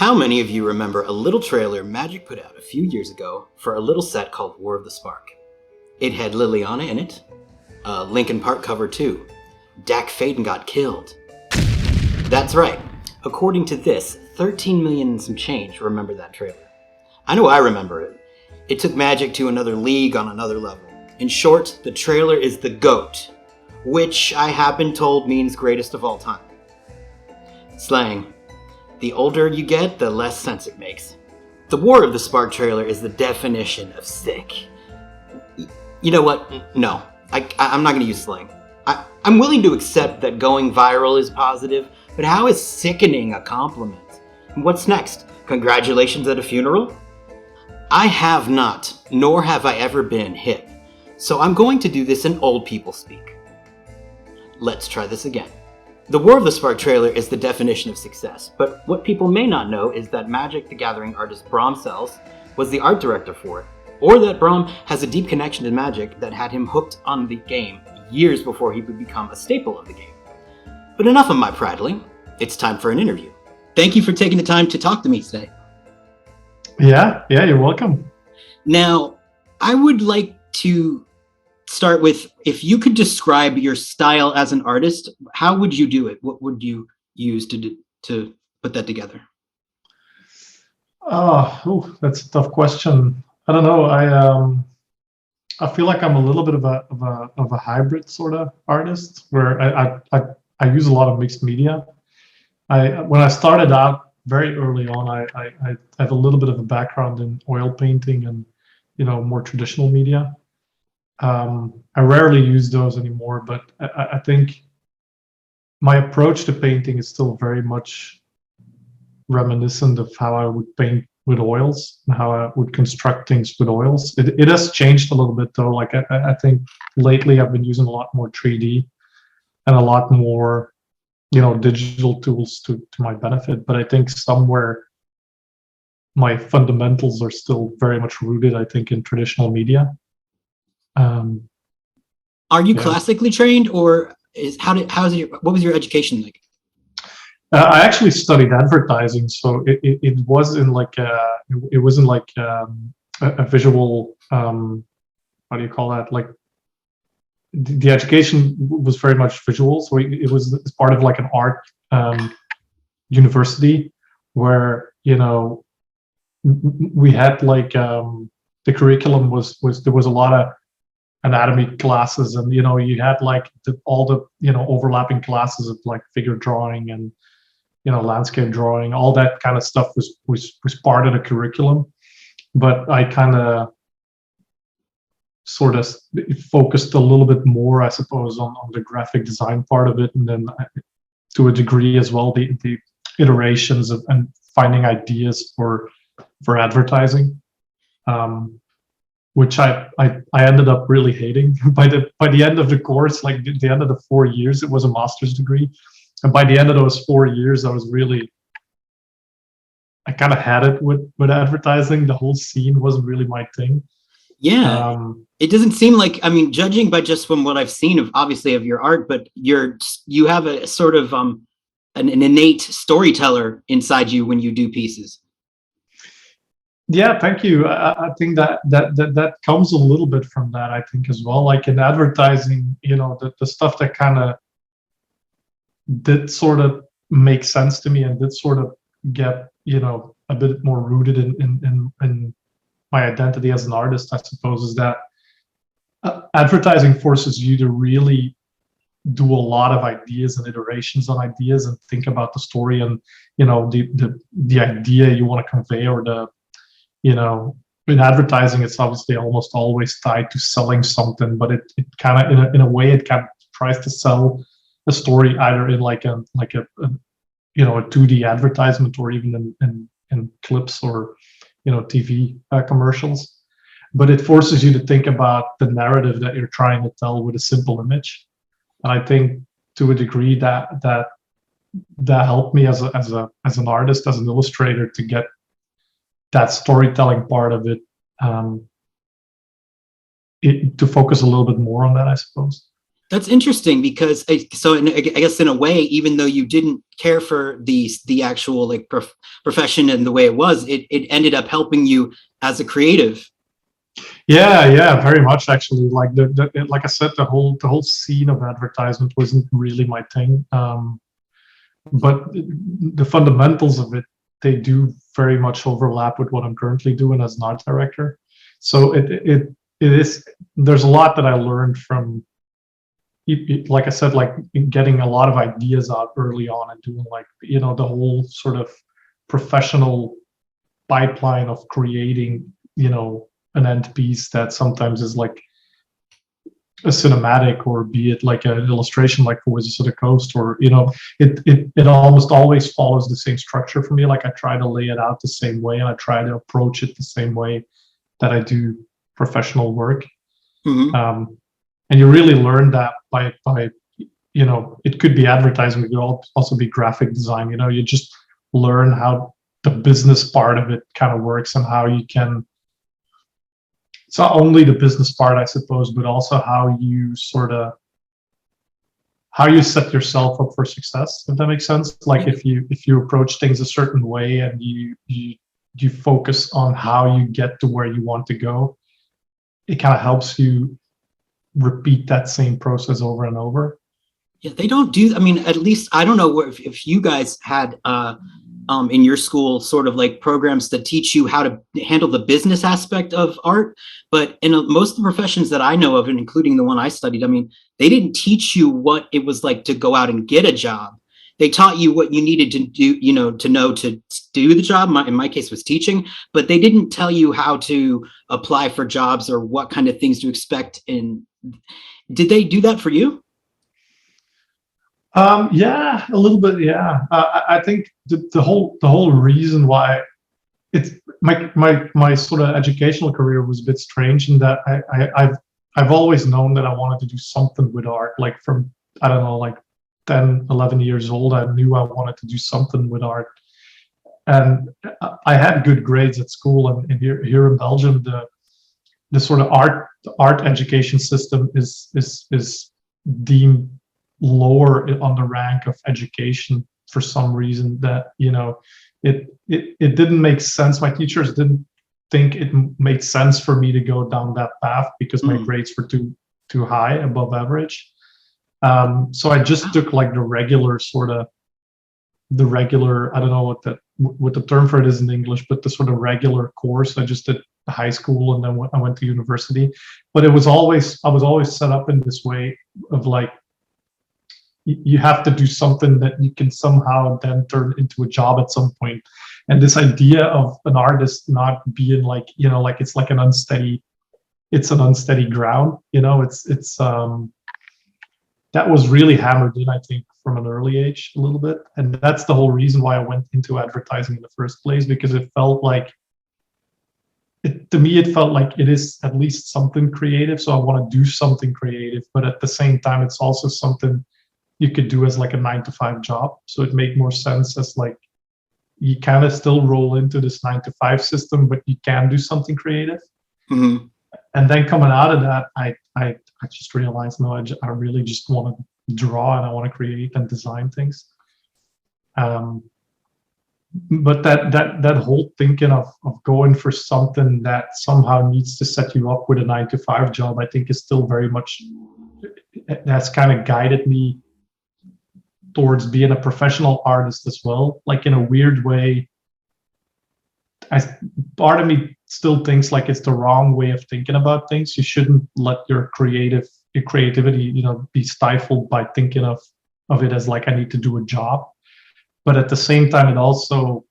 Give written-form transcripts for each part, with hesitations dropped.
How many of you remember a little trailer Magic put out a few years ago for a little set called War of the Spark? It had Liliana in it, a Linkin Park cover too. Dak Faden got killed. That's right. According to this, 13 million and some change remember that trailer. I know I remember it. It took Magic to another league on another level. In short, the trailer is the GOAT, which I have been told means greatest of all time. Slang. The older you get, the less sense it makes. The War of the Spark trailer is the definition of sick. You know what? No, I'm not going to use slang. I'm willing to accept that going viral is positive, but how is sickening a compliment? And what's next? Congratulations at a funeral? I have not, nor have I ever been hip, so I'm going to do this in old people speak. Let's try this again. The War of the Spark trailer is the definition of success, but what people may not know is that Magic the Gathering artist Bram Sels was the art director for it, or that Bram has a deep connection to Magic that had him hooked on the game years before he would become a staple of the game. But enough of my prattling, it's time for an interview. Thank you for taking the time to talk to me today. Yeah, you're welcome. Now, I would like to start with, if you could describe your style as an artist, how would you do it? What would you use to put that together? That's a tough question. I don't know. I feel like I'm a little bit of a hybrid sort of artist, where I use a lot of mixed media. When I started out very early on, I have a little bit of a background in oil painting and more traditional media. I rarely use those anymore, but I think my approach to painting is still very much reminiscent of how I would paint with oils and how I would construct things with oils. It has changed a little bit though. Like I think lately I've been using a lot more 3D and a lot more digital tools to my benefit. But I think somewhere my fundamentals are still very much rooted, I think, in traditional media. Are you classically trained, or what was your education like? I actually studied advertising, so it wasn't like a visual, how do you call that? Like the education was very much visual, so it was part of like an art university where we had like the curriculum was there was a lot of anatomy classes, and you had like all the overlapping classes of like figure drawing and landscape drawing. All that kind of stuff was part of the curriculum, but I kind of sort of focused a little bit more, I suppose, on the graphic design part of it, and then to a degree as well the iterations of and finding ideas for advertising, which I ended up really hating. By the end of the course, like the end of the 4 years, it was a master's degree, and by the end of those 4 years, I kind of had it with advertising. The whole scene wasn't really my thing. Yeah, it doesn't seem like, judging by just from what I've seen of your art, but you have a sort of an innate storyteller inside you when you do pieces. Yeah, thank you. I think that comes a little bit from that, I think, as well. Like in advertising, the stuff that kind of did sort of make sense to me and did sort of get a bit more rooted in my identity as an artist, I suppose, is that advertising forces you to really do a lot of ideas and iterations on ideas and think about the story and the idea you want to convey, or in advertising it's obviously almost always tied to selling something, but it kind of in a way it kind of tries to sell a story either in like a 2D advertisement or even in clips or TV commercials, but it forces you to think about the narrative that you're trying to tell with a simple image. And I think to a degree that helped me as an artist, as an illustrator, to get that storytelling part of it, to focus a little bit more on that, I suppose. That's interesting because I guess in a way, even though you didn't care for the actual like profession and the way it was, it ended up helping you as a creative. Yeah, very much actually. Like like I said, the whole scene of advertisement wasn't really my thing. But the fundamentals of it, they do very much overlap with what I'm currently doing as an art director. So it is, there's a lot that I learned from, like I said, like getting a lot of ideas out early on and doing like, the whole sort of professional pipeline of creating, an end piece that sometimes is like a cinematic, or be it like an illustration like for Wizards of the Coast, or it almost always follows the same structure for me. Like I try to lay it out the same way, and I try to approach it the same way that I do professional work. Mm-hmm. And you really learn that by it could be advertising, it could also be graphic design. You just learn how the business part of it kind of works, and how you can, it's not only the business part, I suppose, but also how you set yourself up for success, if that makes sense. Like if you approach things a certain way, and you focus on how you get to where you want to go, it kind of helps you repeat that same process over and over. Yeah, they don't do. I mean, at least I don't know if you guys had in your school sort of like programs that teach you how to handle the business aspect of art. But in most of the professions that I know of, and including the one I studied, I mean, they didn't teach you what it was like to go out and get a job. They taught you what you needed to do, to know to do the job. In my case was teaching, but they didn't tell you how to apply for jobs or what kind of things to expect. And did they do that for you? Yeah, a little bit. Yeah, I think the whole reason why it's my sort of educational career was a bit strange, in that I've always known that I wanted to do something with art. Like from, I don't know, like 10, 11 years old, I knew I wanted to do something with art, and I had good grades at school. And here in Belgium, the sort of art education system is deemed lower on the rank of education for some reason, that it didn't make sense. My teachers didn't think it made sense for me to go down that path, because my grades were too high, above average. So I just took like the regular, I don't know what the term for it is in English, but the sort of regular course. I just did high school, and then I went to university. But I was always set up in this way of like, you have to do something that you can somehow then turn into a job at some point. And this idea of an artist not being like, like it's like an unsteady ground. It's that was really hammered in, I think, from an early age a little bit. And that's the whole reason why I went into advertising in the first place, because it felt like, to me, it felt like it is at least something creative. So I want to do something creative, but at the same time, it's also something you could do as like a 9-to-5 job. So it made more sense as like, you kind of still roll into this 9-to-5 system, but you can do something creative. Mm-hmm. And then coming out of that, I just realized, no, I really just want to draw, and I want to create and design things. But that whole thinking of going for something that somehow needs to set you up with a 9-to-5 job, I think is still very much, that's kind of guided me towards being a professional artist as well. Like in a weird way, part of me still thinks like it's the wrong way of thinking about things. You shouldn't let your creativity, be stifled by thinking of it as like, I need to do a job. But at the same time, it also,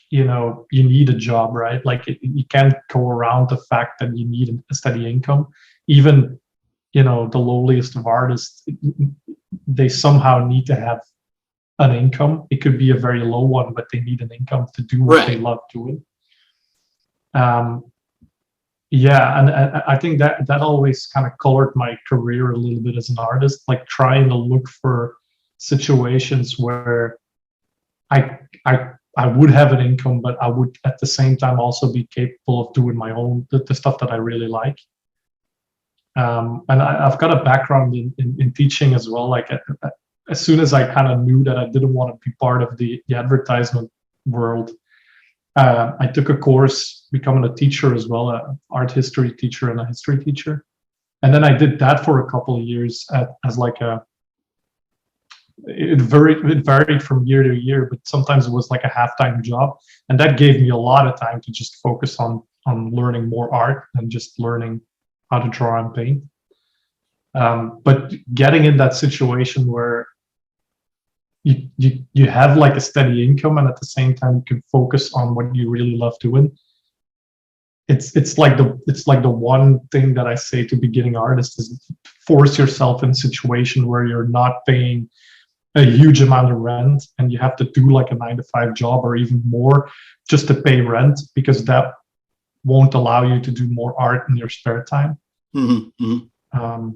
you need a job, right? Like you can't go around the fact that you need a steady income. Even, the lowliest of artists, they somehow need to have an income. It could be a very low one, but they need an income to do what they love doing. Yeah, and I think that always kind of colored my career a little bit as an artist, like trying to look for situations where I would have an income, but I would at the same time also be capable of doing my own the stuff that I really like. And I've got a background in teaching as well. Like as soon as I kind of knew that I didn't want to be part of the advertisement world, I took a course becoming a teacher as well, an art history teacher and a history teacher. And then I did that for a couple of years as like it varied from year to year, but sometimes it was like a half-time job. And that gave me a lot of time to just focus on learning more art and just learning how to draw and paint. But getting in that situation where you have like a steady income and at the same time you can focus on what you really love doing. It's like the one thing that I say to beginning artists is force yourself in a situation where you're not paying a huge amount of rent and you have to do like a 9-to-5 job or even more just to pay rent, because that won't allow you to do more art in your spare time. Mm-hmm, mm-hmm.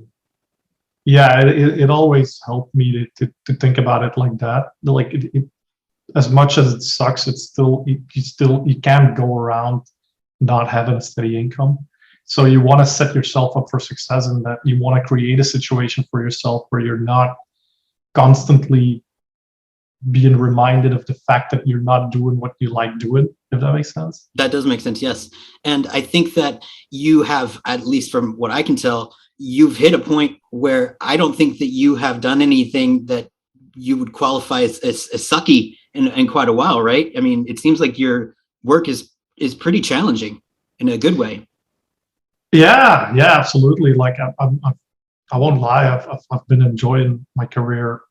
Yeah, it always helped me to think about it like that. Like as much as it sucks, it's still you can't go around not having a steady income. So you want to set yourself up for success, and that you want to create a situation for yourself where you're not constantly being reminded of the fact that you're not doing what you like doing, if that makes sense. That does make sense, yes. And I think that you have, at least from what I can tell, you've hit a point where I don't think that you have done anything that you would qualify as sucky in quite a while, right? I mean, it seems like your work is pretty challenging in a good way. Yeah, absolutely. Like I won't lie, I've been enjoying my career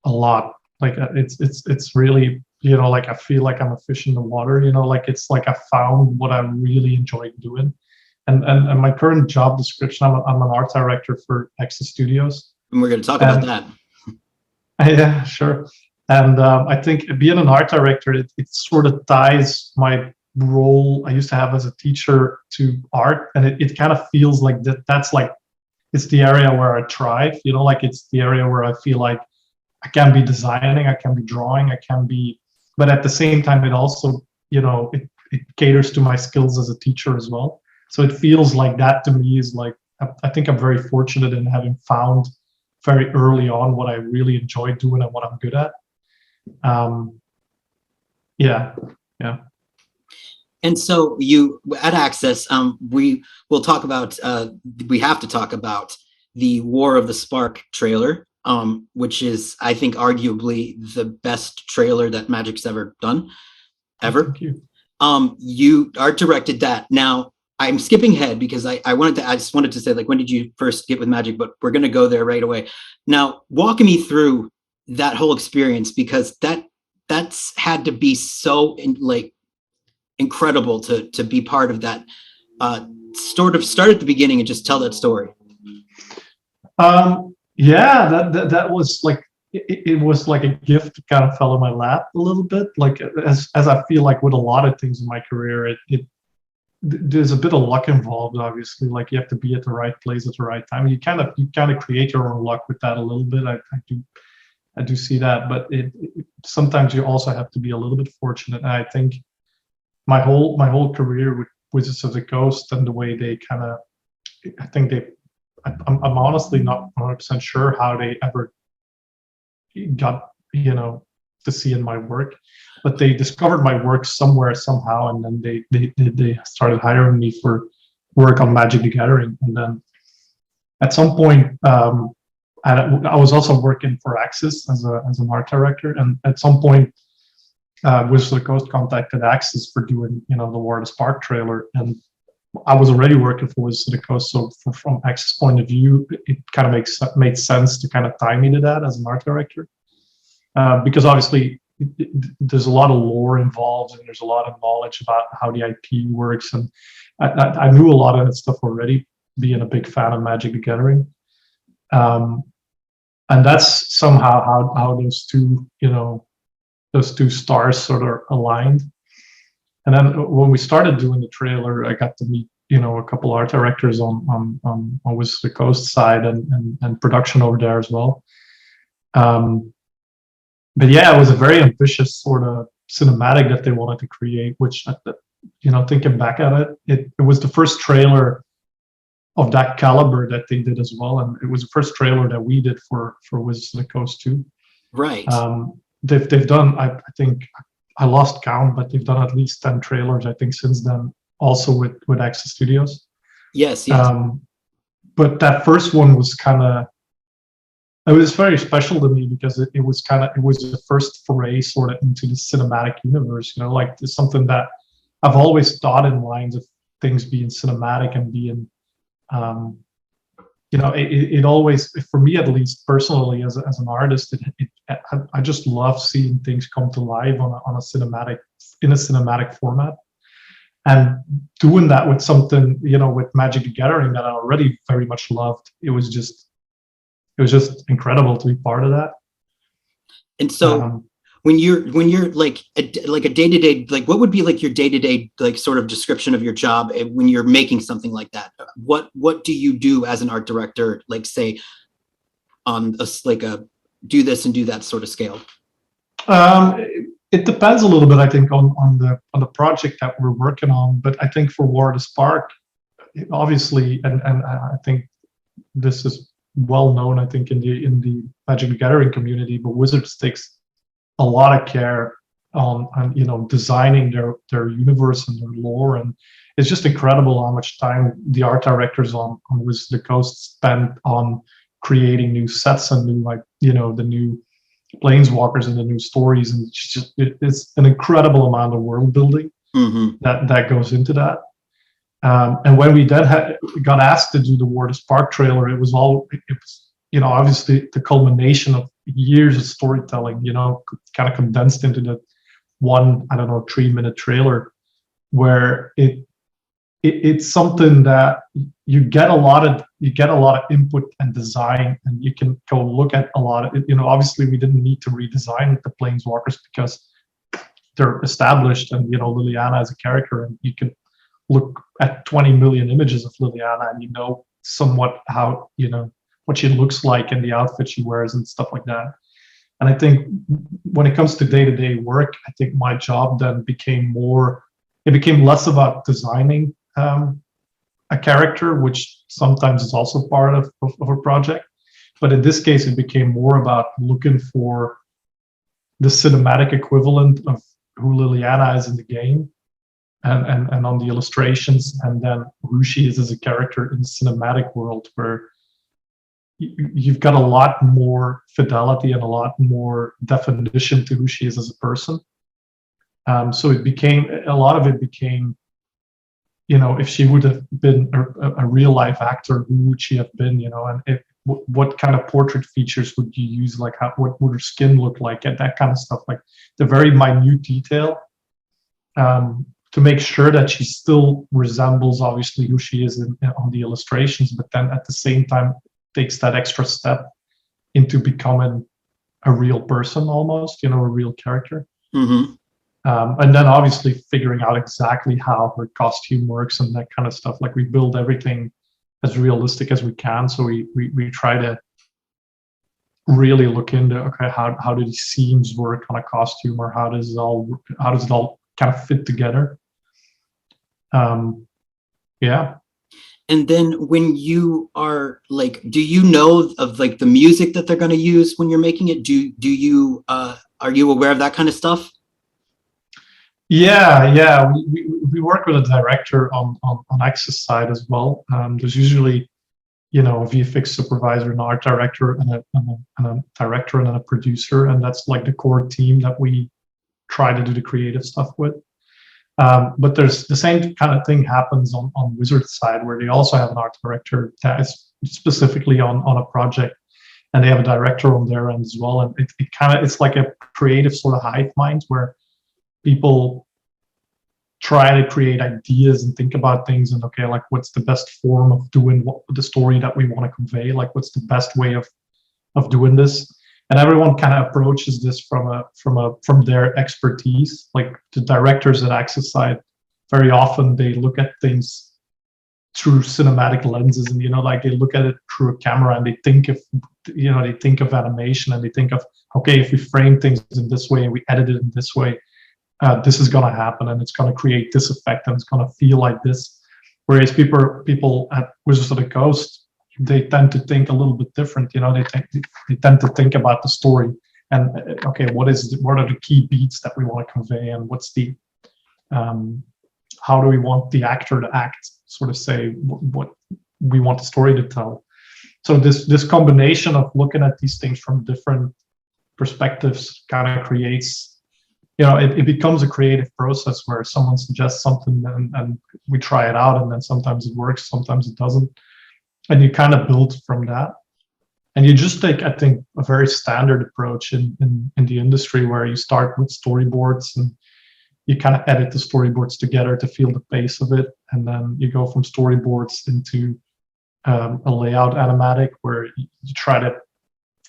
a lot. Like it's really, like I feel like I'm a fish in the water. Like it's like I found what I really enjoy doing. And my current job description, I'm an art director for Access Studios. And we're going to talk about that. Yeah, sure. And I think being an art director, it sort of ties my role I used to have as a teacher to art. And it kind of feels like that's like, it's the area where I thrive, like it's the area where I feel like I can be designing, I can be drawing, but at the same time, it also, it caters to my skills as a teacher as well. So it feels like that to me is like, I think I'm very fortunate in having found very early on what I really enjoy doing and what I'm good at. Yeah. And so you at Access, we will talk about, we have to talk about the War of the Spark trailer, which is, I think, arguably the best trailer that Magic's ever done, ever. Thank you. You art directed that. Now, I'm skipping ahead because I just wanted to say, like, when did you first get with Magic? But we're going to go there right away. Now, walk me through that whole experience, because that's had to be so incredible to be part of that. Sort of start at the beginning and just tell that story. Yeah, that was like it was like a gift that kind of fell in my lap a little bit. Like as I feel like with a lot of things in my career, there's a bit of luck involved. Obviously, like you have to be at the right place at the right time. You kind of create your own luck with that a little bit. I do see that, but sometimes you also have to be a little bit fortunate. And I think my whole career with Wizards of the Coast and the way they kind of, I think I'm honestly not 100% sure how they ever got to see in my work, but they discovered my work somewhere somehow, and then they started hiring me for work on Magic the Gathering. And then at some point, I was also working for Axis as an art director, and at some point, Wizards of the Coast contacted Axis for doing the War of the Spark trailer, and I was already working for Wizards of the Coast, so from Axis' point of view, it kind of made sense to kind of tie me to that as an art director, because obviously there's a lot of lore involved and there's a lot of knowledge about how the IP works, and I knew a lot of that stuff already, being a big fan of Magic the Gathering, and that's somehow how those two stars sort of aligned. And then when we started doing the trailer, I got to meet, a couple art directors on Wizards of the Coast side and production over there as well. But yeah, it was a very ambitious sort of cinematic that they wanted to create, which, thinking back at it, it was the first trailer of that caliber that they did as well. And it was the first trailer that we did for Wizards of the Coast 2. Right. They've done, I think, I lost count, but they've done at least 10 trailers, I think, since then, also with Access Studios. Yes, yes. But that first one was kind of, it was very special to me because it was the first foray sort of into the cinematic universe, you know, like it's something that I've always thought in lines of things being cinematic and being, you know, it always, for me at least personally as an artist, I just love seeing things come to life in a cinematic format. And doing that with something, you know, with Magic the Gathering that I already very much loved, it was just incredible to be part of that. And so when you're like a day-to-day, like what would be like your day-to-day like sort of description of your job when you're making something like that? What do you do as an art director, like say on a do this and do that sort of scale? It depends a little bit, I think, on the project that we're working on. But I think for War of the Spark, obviously, and I think this is well known, I think, in the Magic the Gathering community, but Wizards takes a lot of care on you know, designing their universe and their lore, and it's just incredible how much time the art directors on Wizards of the Coast spend on creating new sets and new, like, you know, the new planeswalkers and the new stories, and it's an incredible amount of world building that goes into that. And when we then got asked to do the War of the Spark trailer, it was you know, obviously the culmination of years of storytelling, you know, kind of condensed into the one, I don't know, 3-minute trailer, where it's something that you get a lot of input and design, and you can go look at a lot of it. You know, obviously we didn't need to redesign the planeswalkers because they're established, and, you know, Liliana as a character, and you can look at 20 million images of Liliana and you know somewhat how, you know, what she looks like and the outfit she wears and stuff like that. And I think when it comes to day-to-day work, I think my job then became less about designing a character, which sometimes is also part of a project. But in this case, it became more about looking for the cinematic equivalent of who Liliana is in the game and on the illustrations, and then who she is as a character in the cinematic world, where you've got a lot more fidelity and a lot more definition to who she is as a person. So a lot of it became, you know, if she would have been a real life actor, who would she have been, you know, and what kind of portrait features would you use, like what would her skin look like, and that kind of stuff, like the very minute detail, to make sure that she still resembles obviously who she is on the illustrations, but then at the same time takes that extra step into becoming a real person almost, you know, a real character. And then obviously figuring out exactly how her costume works and that kind of stuff. Like we build everything as realistic as we can. So we try to really look into, okay, how do these seams work on a costume, or how does it all kind of fit together? Yeah. And then when you are like, do you know of like the music that they're going to use when you're making it? Do you are you aware of that kind of stuff? Yeah. We work with a director on Access side as well. There's usually, you know, a VFX supervisor, an art director, and a director, and then a producer, and that's like the core team that we try to do the creative stuff with. But there's the same kind of thing happens on Wizards side, where they also have an art director that is specifically on a project, and they have a director on their end as well. And it's like a creative sort of hive mind where people try to create ideas and think about things, and okay, like what's the best form of doing the story that we want to convey, like what's the best way of doing this. And everyone kind of approaches this from their expertise. Like the directors at Access side, very often they look at things through cinematic lenses, and, you know, like they look at it through a camera, and they think of animation, and they think of, okay, if we frame things in this way and we edit it in this way, this is going to happen, and it's going to create this effect, and it's going to feel like this. Whereas people at Wizards of the Coast, they tend to think a little bit different. You know, they tend to think about the story and okay, what are the key beats that we want to convey, and what's the how do we want the actor to act? Sort of say what we want the story to tell. So this combination of looking at these things from different perspectives kind of creates, you know, it becomes a creative process where someone suggests something and we try it out, and then sometimes it works, sometimes it doesn't, and you kind of build from that. And you just take, I think, a very standard approach in the industry where you start with storyboards and you kind of edit the storyboards together to feel the pace of it, and then you go from storyboards into a layout animatic where you try to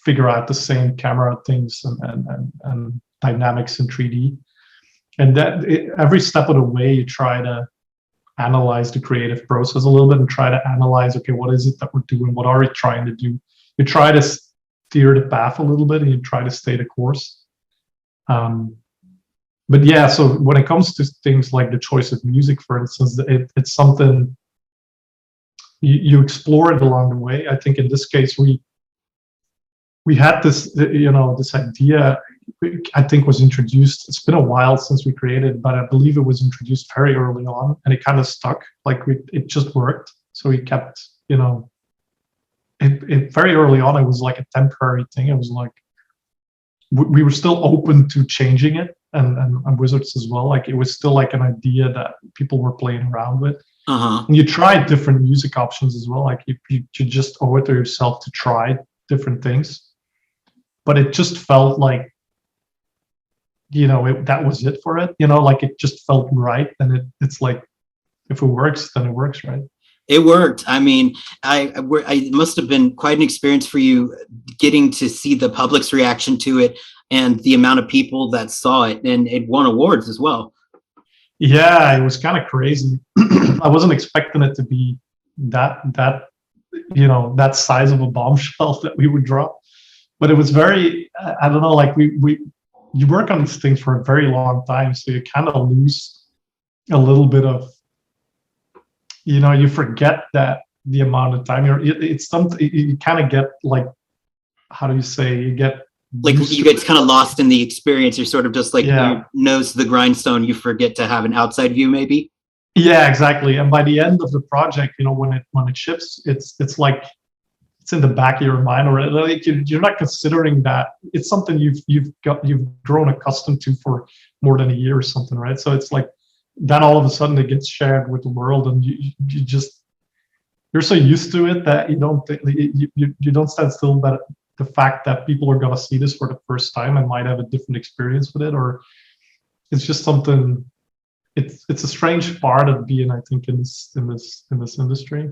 figure out the same camera things and dynamics in 3D. And that every step of the way, you try to analyze the creative process a little bit and try to analyze, okay, what is it that we're doing? What are we trying to do? You try to steer the path a little bit and you try to stay the course. But yeah, so when it comes to things like the choice of music, for instance, it's something you explore it along the way. I think in this case, we had this, you know, this idea, I think was introduced. It's been a while since we created it, but I believe it was introduced very early on, and it kind of stuck. Like it just worked. So we kept, you know, it very early on. It was like a temporary thing. It was like we were still open to changing it, and Wizards as well. Like it was still like an idea that people were playing around with. And you try different music options as well. Like you just owe it to yourself to try different things. But it just felt like, you know, that was it for it. You know, like it just felt right, and it's like if it works, then it works, right? It worked. I mean, I must have been quite an experience for you getting to see the public's reaction to it and the amount of people that saw it, and it won awards as well. Yeah, it was kind of crazy. I wasn't expecting it to be that you know, that size of a bombshell that we would drop, but it was very, I don't know, like you work on these things for a very long time, so you kind of lose a little bit of, you know, you forget that the amount of time it's something you kind of get, like, how do you say, you get like you get kind of lost in the experience. You're sort of just like your nose to the grindstone. You forget to have an outside view, maybe. Yeah, exactly. And by the end of the project, you know, when it ships, it's like it's in the back of your mind, or like you're not considering that it's something you've grown accustomed to for more than a year or something, right? So it's like then all of a sudden it gets shared with the world, and you're so used to it that you don't stand still. But the fact that people are going to see this for the first time and might have a different experience with it, or it's just something. It's a strange part of being, I think, in this industry.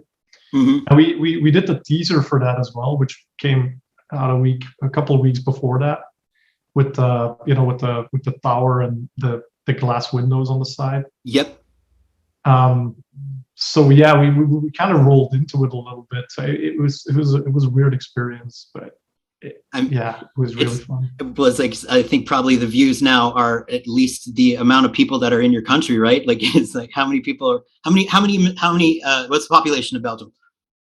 And we did the teaser for that as well, which came out a couple of weeks before that, with the tower and the glass windows on the side. Yep. So yeah, we kind of rolled into it a little bit. So it was a weird experience, but it was really fun. It was like, I think probably the views now are at least the amount of people that are in your country, right? Like it's like how many people are, how many what's the population of Belgium?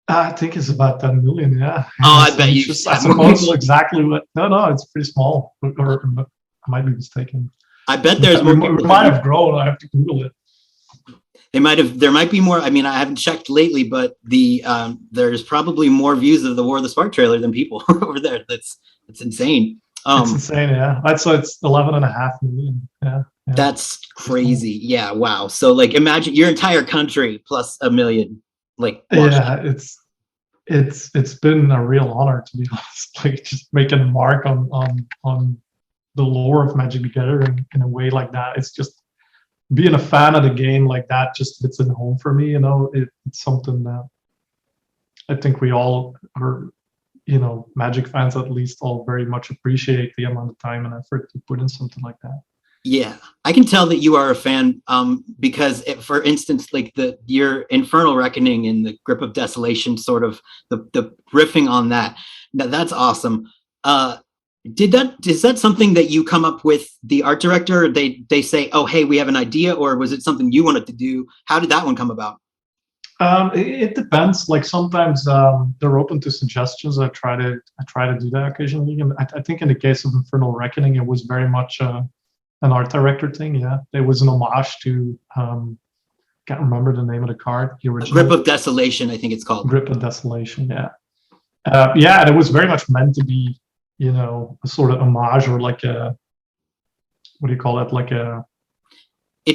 I think it's about 10 million. Yeah. Oh, I bet you. I suppose exactly what. No, it's pretty small. Or I might be mistaken. I bet there's more. We might have grown. I have to Google it. There might be more. I mean, I haven't checked lately, but there's probably more views of the War of the Spark trailer than people over there. That's insane. It's insane, yeah. So it's 11.5 million. Yeah. That's crazy. Yeah, wow. So like, imagine your entire country plus 1 million. Like, yeah, it's been a real honor, to be honest. Like just making a mark on the lore of Magic the Gathering in a way like that. It's just being a fan of the game like that just hits in home for me. You know, it's something that I think we all are, you know, Magic fans at least, all very much appreciate the amount of time and effort to put in something like that. Yeah, I can tell that you are a fan because, for instance, like your Infernal Reckoning and the Grip of Desolation, sort of the riffing on that. That's awesome. Is that something that you come up with the art director? Or they say, oh, hey, we have an idea, or was it something you wanted to do? How did that one come about? It depends. Like sometimes they're open to suggestions. I try to do that occasionally. And I think in the case of Infernal Reckoning, it was very much an art director thing. Yeah, it was an homage to can't remember the name of the card. The A original Grip of Desolation, I think it's called. Grip of Desolation. Yeah, yeah, and it was very much meant to be, a sort of homage or like a what do you call it? Like a I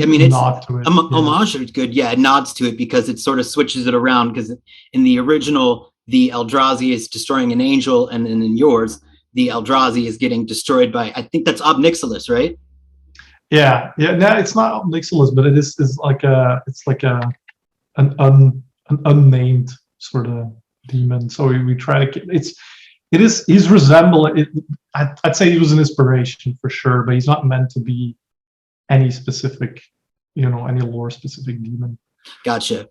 mean, it's nod to it. Yeah. homage is good. Yeah, it nods to it because it sort of switches it around. Because in the original, the Eldrazi is destroying an angel, and then in yours, the Eldrazi is getting destroyed by, I think that's Ob Nixilis, right? Yeah, yeah. No, it's not Nixilis, but it's like an unnamed sort of demon. So we try to he's resembling it. I'd say he was an inspiration for sure, but he's not meant to be any specific, any lore specific demon. Gotcha.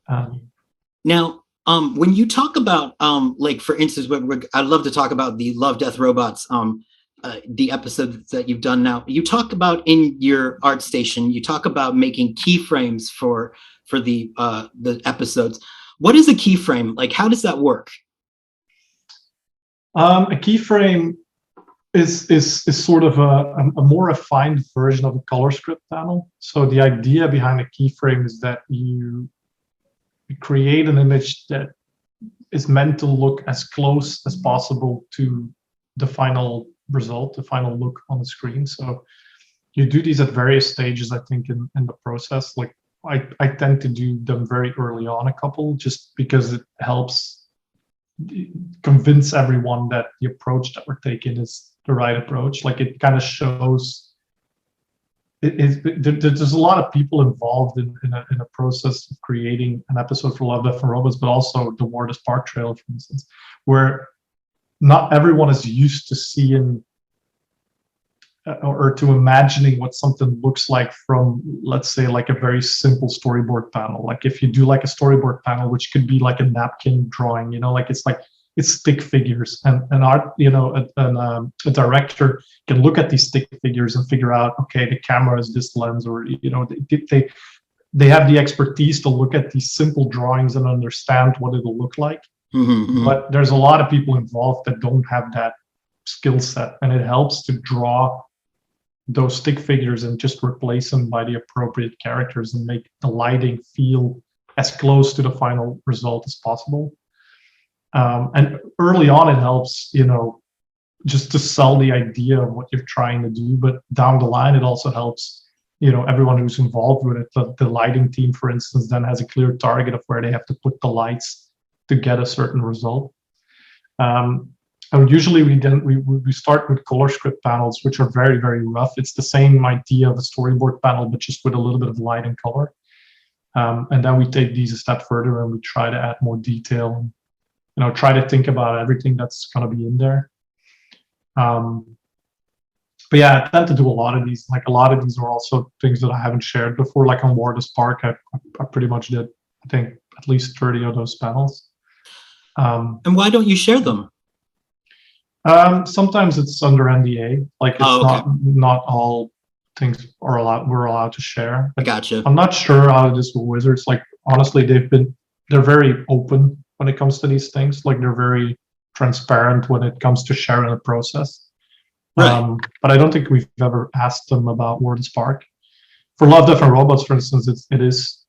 Now, when you talk about, like for instance, I'd love to talk about the Love, Death, Robots, the episodes that you've done now. You talk about in your art station, you talk about making keyframes for the episodes. What is a keyframe? Like, how does that work? A keyframe is sort of a more refined version of a color script panel. So the idea behind a keyframe is that you create an image that is meant to look as close as possible to the final result, the final look on the screen. So you do these at various stages, I think, in the process. Like I tend to do them very early on, a couple, just because it helps convince everyone that the approach that we're taking is the right approach. Like it kind of shows there's a lot of people involved in a process of creating an episode for Love, Death, and Robots, but also the War of the Spark trailer, for instance, where not everyone is used to seeing or to imagining what something looks like from, let's say, like a very simple storyboard panel. Like if you do like a storyboard panel, which could be like a napkin drawing, like it's stick figures, and art, a director can look at these stick figures and figure out, okay, the camera is this lens, or they have the expertise to look at these simple drawings and understand what it'll look like. Mm-hmm. But there's a lot of people involved that don't have that skill set, and it helps to draw those stick figures and just replace them by the appropriate characters and make the lighting feel as close to the final result as possible. And early on, it helps, just to sell the idea of what you're trying to do. But down the line, it also helps, everyone who's involved with it. The lighting team, for instance, then has a clear target of where they have to put the lights to get a certain result. And usually we start with color script panels, which are very, very rough. It's the same idea of a storyboard panel, but just with a little bit of light and color. And then we take these a step further and we try to add more detail and, try to think about everything that's going to be in there. But yeah, I tend to do a lot of these. Like a lot of these are also things that I haven't shared before. Like on War of the Spark, I pretty much did, I think, at least 30 of those panels. And why don't you share them? Sometimes it's under NDA. Like it's not all things we're allowed to share. I gotcha. I'm not sure how it is with Wizards. Like honestly, they're very open when it comes to these things. Like they're very transparent when it comes to sharing the process. Right. But I don't think we've ever asked them about War of the Spark. For Love, Death, and Robots, for instance, it is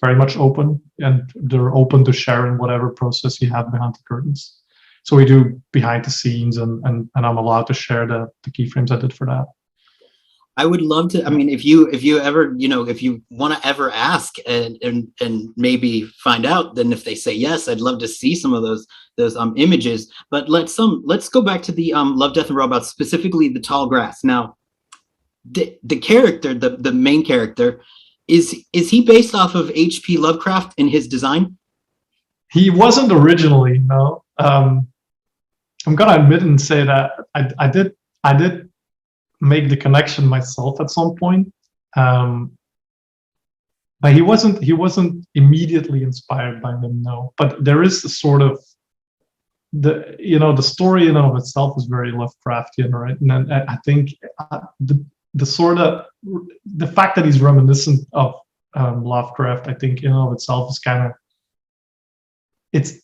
very much open, and they're open to sharing whatever process you have behind the curtains. So we do behind the scenes, and I'm allowed to share the keyframes I did for that. I would love to. I mean, if you ever, if you want to ever ask and maybe find out, then if they say yes, I'd love to see some of those images. But let's go back to the Love, Death, and Robots, specifically the Tall Grass. Now, the character, the main character, is he based off of H.P. Lovecraft in his design? He wasn't originally, no. I'm gonna admit and say that I did make the connection myself at some point, but he wasn't immediately inspired by them, no. But there is a sort of the story in and of itself is very Lovecraftian, right? And then I think the sort of the fact that he's reminiscent of Lovecraft, I think in and of itself is kind of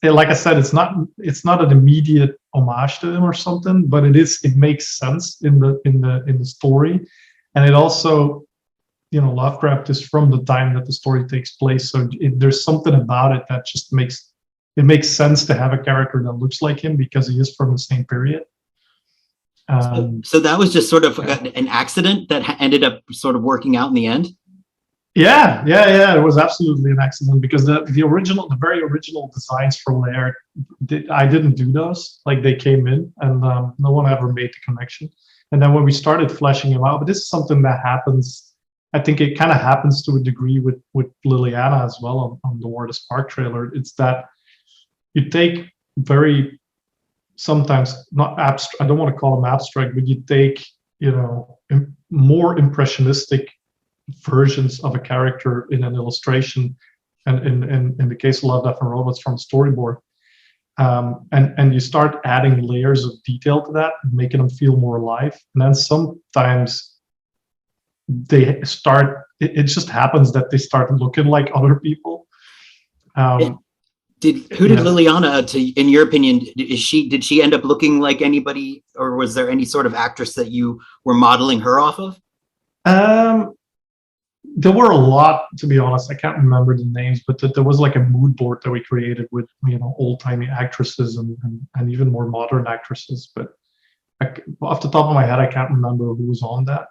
like I said, it's not an immediate homage to him or something, but it makes sense in the story, and it also, Lovecraft is from the time that the story takes place, so there's something about it that just makes sense to have a character that looks like him because he is from the same period. So that was just sort of an accident that ended up sort of working out in the end. Yeah. It was absolutely an accident because the very original designs for Lair, I didn't do those. Like, they came in and no one ever made the connection. And then when we started fleshing him out, but this is something that happens. I think it kind of happens to a degree with Liliana as well on the War of the Spark trailer. It's that you take very, sometimes not abstract, I don't want to call them abstract, but you take, more impressionistic versions of a character in an illustration, and in the case of Love, Death and Robots, from storyboard, and you start adding layers of detail to that, making them feel more alive. And then sometimes it just happens that they start looking like other people. Did Liliana, in your opinion, did she end up looking like anybody, or was there any sort of actress that you were modeling her off of? There were a lot, to be honest. I can't remember the names, but there was like a mood board that we created with old-timey actresses and even more modern actresses. But off the top of my head, I can't remember who was on that.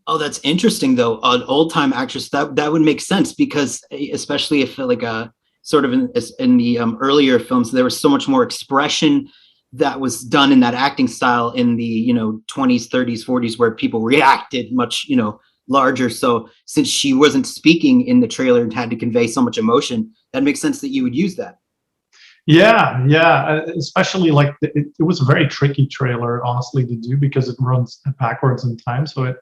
Oh, that's interesting, though. An old-time actress, that would make sense, because especially if like sort of in the earlier films, there was so much more expression that was done in that acting style in the 20s, 30s, 40s, where people reacted much larger. So since she wasn't speaking in the trailer and had to convey so much emotion, that makes sense that you would use that. Yeah. Especially like it was a very tricky trailer, honestly, to do because it runs backwards in time. So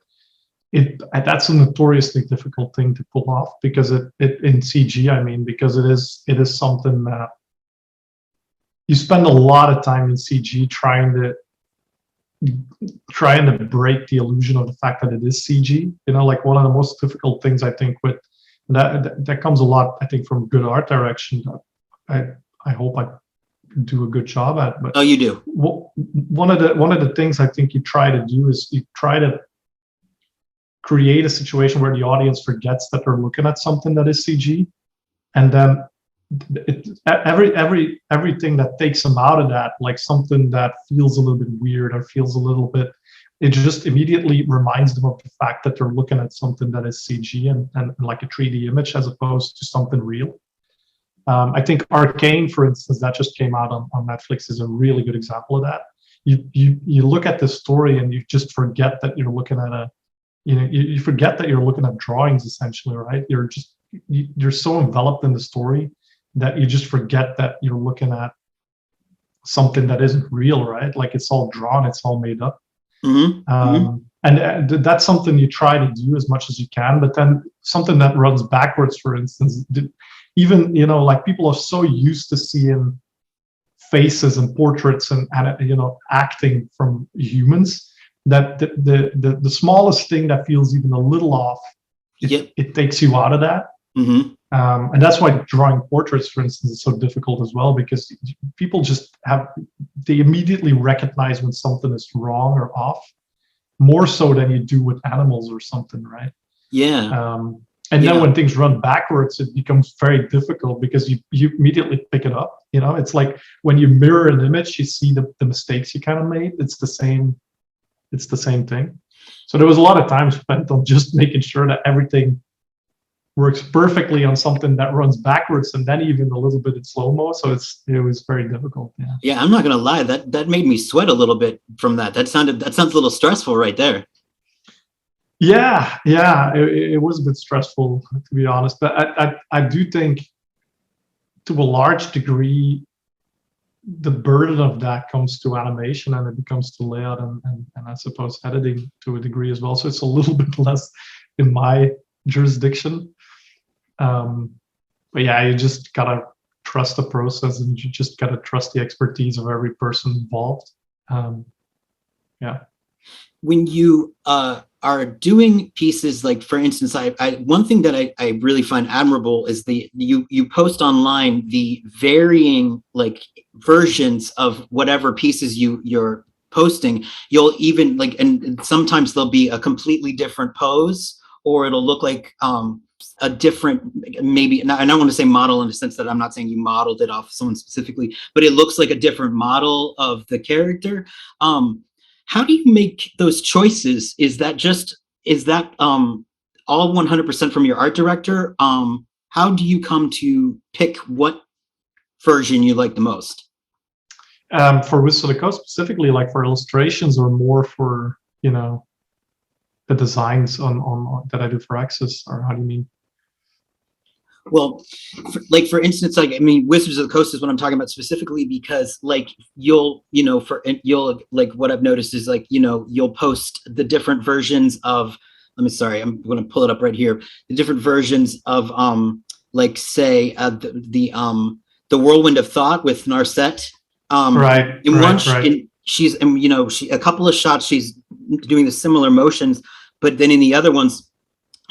that's a notoriously difficult thing to pull off because it in CG, I mean, because it is something that you spend a lot of time in CG trying to break the illusion of the fact that it is CG. Like, one of the most difficult things, I think, with that comes a lot, I think, from good art direction. I hope I do a good job at. But oh, you do. One of the things I think you try to do is you try to create a situation where the audience forgets that they're looking at something that is CG, and then everything that takes them out of that, like something that feels a little bit weird or feels a little bit, it just immediately reminds them of the fact that they're looking at something that is CG and like a 3D image as opposed to something real. I think Arcane, for instance, that just came out on Netflix, is a really good example of that. You look at this story and you just forget that you're looking at you forget that you're looking at drawings, essentially, right? You're so enveloped in the story that you just forget that you're looking at something that isn't real, right? Like, it's all drawn, it's all made up. And that's something you try to do as much as you can, but then something that runs backwards, for instance, even, like, people are so used to seeing faces and portraits and acting from humans that the smallest thing that feels even a little off, it takes you out of that. And that's why drawing portraits, for instance, is so difficult as well, because people they immediately recognize when something is wrong or off, more so than you do with animals or something, right? And then when things run backwards, it becomes very difficult because you immediately pick it up. It's like when you mirror an image, you see the mistakes you kind of made. It's the same thing. So there was a lot of time spent on just making sure that everything works perfectly on something that runs backwards, and then even a little bit in slow-mo. So it was very difficult. Yeah, I'm not gonna lie, that made me sweat a little bit from that. That sounds a little stressful right there. Yeah, it was a bit stressful, to be honest. But I do think, to a large degree, the burden of that comes to animation, and it becomes to layout and I suppose editing to a degree as well. So it's a little bit less in my jurisdiction. But yeah, you just gotta trust the process, and you just gotta trust the expertise of every person involved. Yeah. When you are doing pieces like, for instance, one thing that I really find admirable is you post online the varying like versions of whatever pieces you're posting. You'll even like, and sometimes there'll be a completely different pose, or it'll look like a different, maybe, and I don't want to say model in the sense that I'm not saying you modeled it off someone specifically, but it looks like a different model of the character. How do you make those choices? Is that all 100% from your art director? How do you come to pick what version you like the most? For Wizards of the Coast specifically, like for illustrations or more for, you know, the designs on that I do for Access, or how do you mean? Well, for instance, like, I mean, Wizards of the Coast is what I'm talking about specifically, because like you'll like, what I've noticed is like, you'll post the different versions of, I'm going to pull it up right here, the different versions of like, say, the Whirlwind of Thought with Narset. Right. She's, a couple of shots she's doing the similar motions, but then in the other ones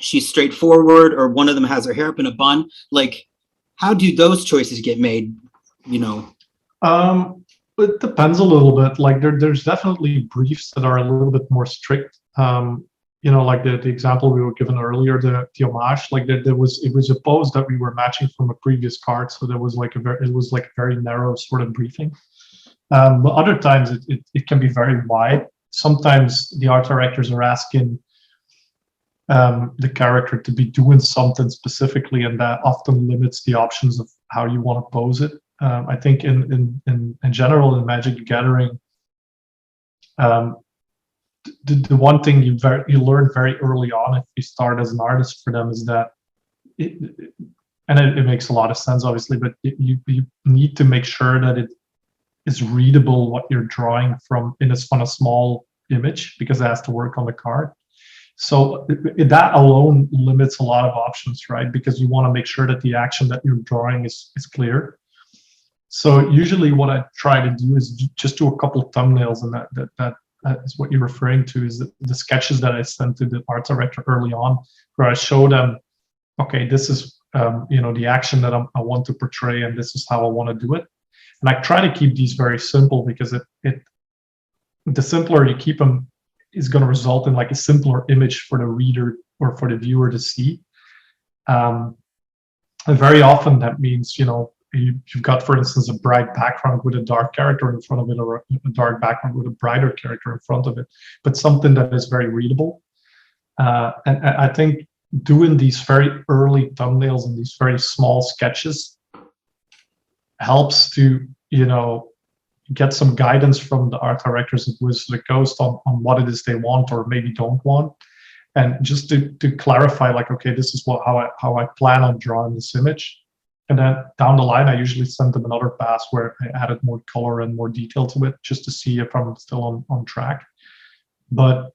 she's straightforward, or one of them has her hair up in a bun. Like, how do those choices get made? It depends a little bit. Like there's definitely briefs that are a little bit more strict. Like the example we were given earlier, the homage, like it was a pose that we were matching from a previous card, so there was like a very narrow sort of briefing. But other times it can be very wide. Sometimes the art directors are asking the character to be doing something specifically, and that often limits the options of how you want to pose it. I think in general in Magic the Gathering, the one thing you learn very early on if you start as an artist for them is that it makes a lot of sense, obviously, but you need to make sure that it is readable what you're drawing from on a small image, because it has to work on the card. So that alone limits a lot of options, right? Because you want to make sure that the action that you're drawing is clear. So usually what I try to do is just do a couple of thumbnails, and that is what you're referring to, is the sketches that I sent to the art director early on, where I show them, okay, this is the action that I want to portray, and this is how I want to do it. And I try to keep these very simple, because the simpler you keep them is going to result in like a simpler image for the reader or for the viewer to see. And very often that means, you've got, for instance, a bright background with a dark character in front of it, or a dark background with a brighter character in front of it, but something that is very readable. And I think doing these very early thumbnails and these very small sketches helps to, get some guidance from the art directors at Wizards of the Coast on what it is they want or maybe don't want. And just to clarify, like, okay, this is how I plan on drawing this image. And then down the line, I usually send them another pass where I added more color and more detail to it, just to see if I'm still on track. But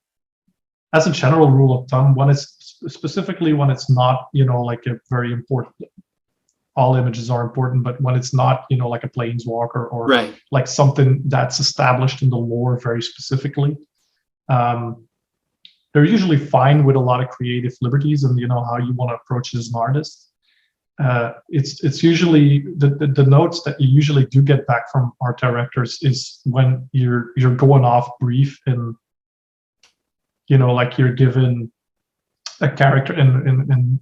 as a general rule of thumb, when it's not, like a very important, all images are important, but when it's not, like a planeswalker or right, like something that's established in the lore very specifically, they're usually fine with a lot of creative liberties and how you want to approach it as an artist. It's usually the notes that you usually do get back from art directors is when you're going off brief, and like you're given a character in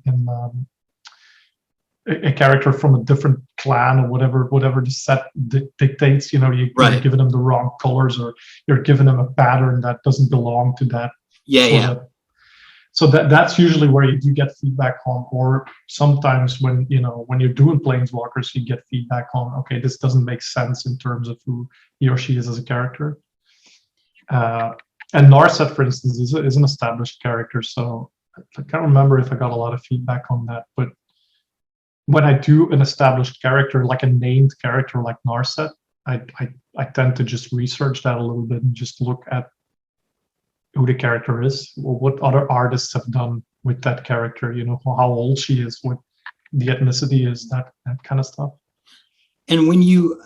a character from a different clan or whatever the set dictates. You're giving them the wrong colors, or you're giving them a pattern that doesn't belong to that. So that's usually where you do get feedback on. Or sometimes when you're doing planeswalkers, you get feedback on, okay, this doesn't make sense in terms of who he or she is as a character. And Narset, for instance, is an established character, so I can't remember if I got a lot of feedback on that. But when I do an established character, like a named character like Narset, I tend to just research that a little bit and just look at who the character is, or what other artists have done with that character, how old she is, what the ethnicity is, that kind of stuff. And when you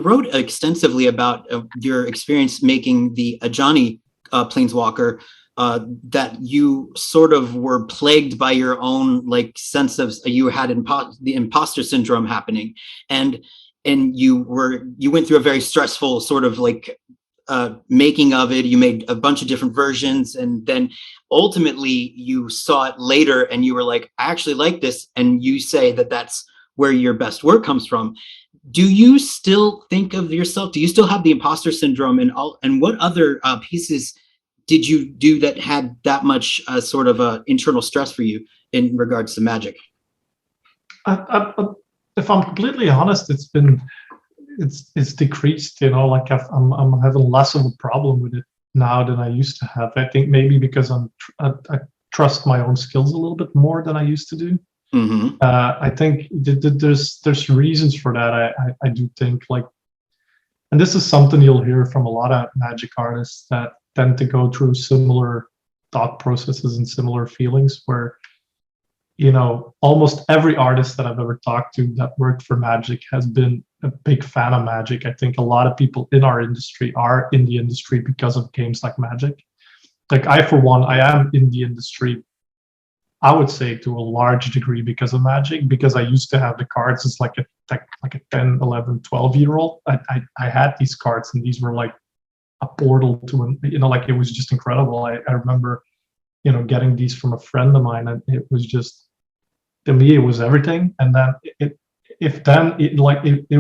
wrote extensively about your experience making the Ajani planeswalker, that you sort of were plagued by your own like sense of you had the imposter syndrome happening, and you went through a very stressful sort of like making of it. You made a bunch of different versions, and then ultimately you saw it later and you were like, I actually like this, and you say that that's where your best work comes from. Do you still think of yourself, do you still have the imposter syndrome, and what other pieces did you do that had that much sort of internal stress for you in regards to Magic? If I'm completely honest, it's decreased. You know, like I'm having less of a problem with it now than I used to have. I think maybe because I trust my own skills a little bit more than I used to do. Mm-hmm. I think there's reasons for that. I do think, like, and this is something you'll hear from a lot of Magic artists that tend to go through similar thought processes and similar feelings, where, you know, almost every artist that I've ever talked to that worked for Magic has been a big fan of Magic. I think a lot of people in our industry are in the industry because of games like Magic. Like, I, for one, I am in the industry, I would say, to a large degree because of Magic, because I used to have the cards as like a 10, 11, 12-year-old. I had these cards, and these were like a portal to, you know, like, it was just incredible. I remember, you know, getting these from a friend of mine, and it was just, to me, it was everything. And then it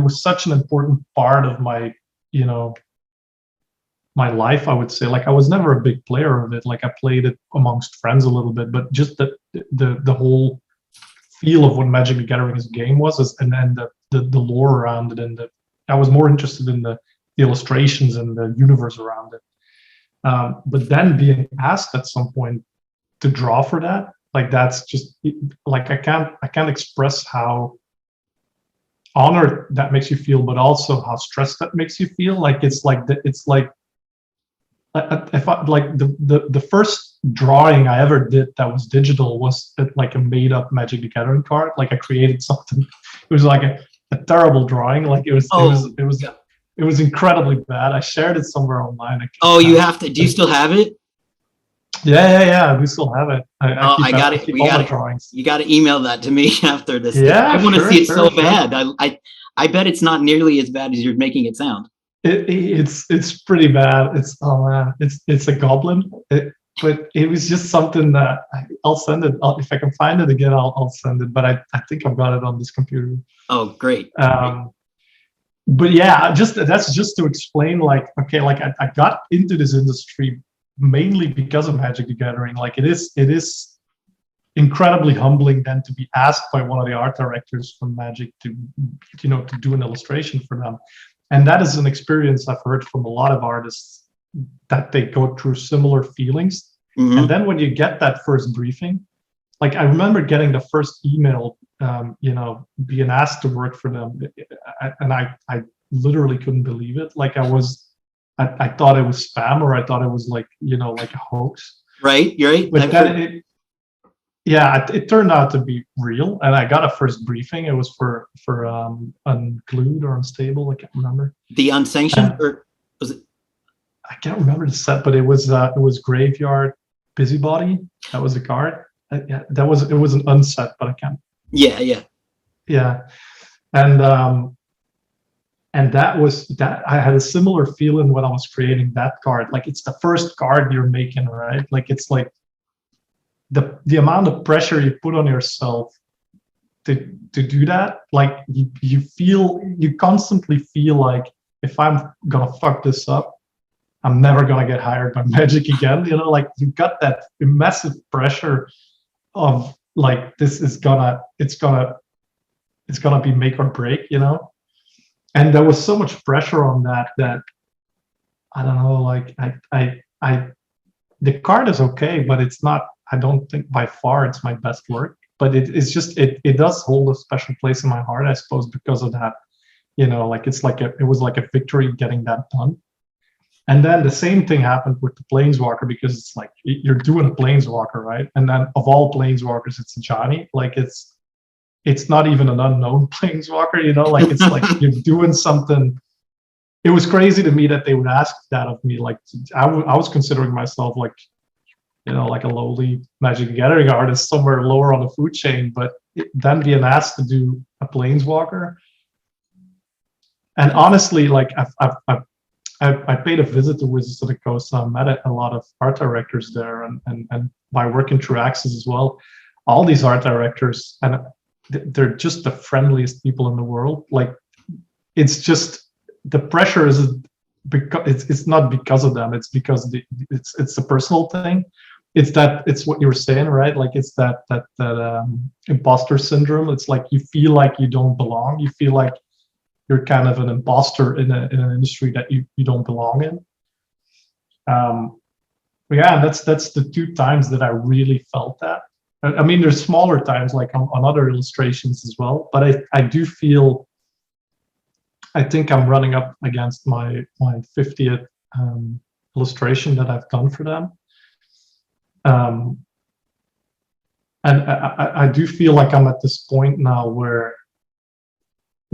was such an important part of my, you know, my life, I would say. Like, I was never a big player of it. Like, I played it amongst friends a little bit, but just the whole feel of what Magic the Gathering as a game was, and then the lore around it, and I was more interested in the illustrations and the universe around it. But then being asked at some point to draw for that, like, that's just, like, I can't express how honored that makes you feel, but also how stressed that makes you feel. Like, it's like if I, like, the first drawing I ever did that was digital was like a made up Magic the Gathering card. Like, I created something. It was like a terrible drawing. Like, it was incredibly bad. I shared it somewhere online. You have to. Do you still have it? Yeah. We still have it. I got it. We got it. Drawings. You got to email that to me after this. Yeah, I want to see it so bad. I bet it's not nearly as bad as you're making it sound. It's pretty bad. It's a goblin. But it was just something that I'll send it. If I can find it again, I'll send it. But I think I've got it on this computer. Oh, great. But yeah, that's just to explain, like, okay, like, I got into this industry mainly because of Magic the Gathering. Like, it is incredibly humbling then to be asked by one of the art directors from Magic to, you know, to do an illustration for them. And that is an experience I've heard from a lot of artists, that they go through similar feelings. Mm-hmm. And then when you get that first briefing, like, I remember getting the first email, you know, being asked to work for them, and I literally couldn't believe it. Like, I thought it was spam, or I thought it was, like, you know, like a hoax. Right, you're right. But then it turned out to be real, and I got a first briefing. It was for Unglued or Unstable, I can't remember. The Unsanctioned, or was it? I can't remember the set, but it was Graveyard Busybody. That was the card. Yeah, it was an unset, but I can't. Yeah, and that was that. I had a similar feeling when I was creating that card. Like, it's the first card you're making, right? Like, it's like the amount of pressure you put on yourself to do that. Like, you constantly feel like, if I'm gonna fuck this up, I'm never gonna get hired by Magic again. You know, like, you got that massive pressure of, like, it's gonna be make or break, you know. And there was so much pressure on that I don't know, like, I the card is okay, but it's not, I don't think by far it's my best work. But it's just, it does hold a special place in my heart, I suppose, because of that. You know, like, it was like a victory getting that done. And then the same thing happened with the Planeswalker, because it's like, you're doing a Planeswalker, right? And then, of all Planeswalkers, it's Johnny. Like, it's not even an unknown Planeswalker, you know? Like, it's like you're doing something. It was crazy to me that they would ask that of me. Like, I was considering myself, like, like a lowly Magic the Gathering artist somewhere lower on the food chain, but then being asked to do a Planeswalker. And honestly, like I paid a visit to Wizards of the Coast, so I met a lot of art directors there, and by working through Axis as well, all these art directors, and they're just the friendliest people in the world. Like, it's just, the pressure is because it's not because of them, it's because it's a personal thing. It's what you were saying, right? Like, it's that imposter syndrome. It's like you feel like you don't belong. You feel like you're kind of an imposter in an industry that you don't belong in. Yeah, that's the two times that I really felt that. I mean, there's smaller times like on other illustrations as well, but I do feel, I think I'm running up against my 50th illustration that I've done for them. And I do feel like I'm at this point now where,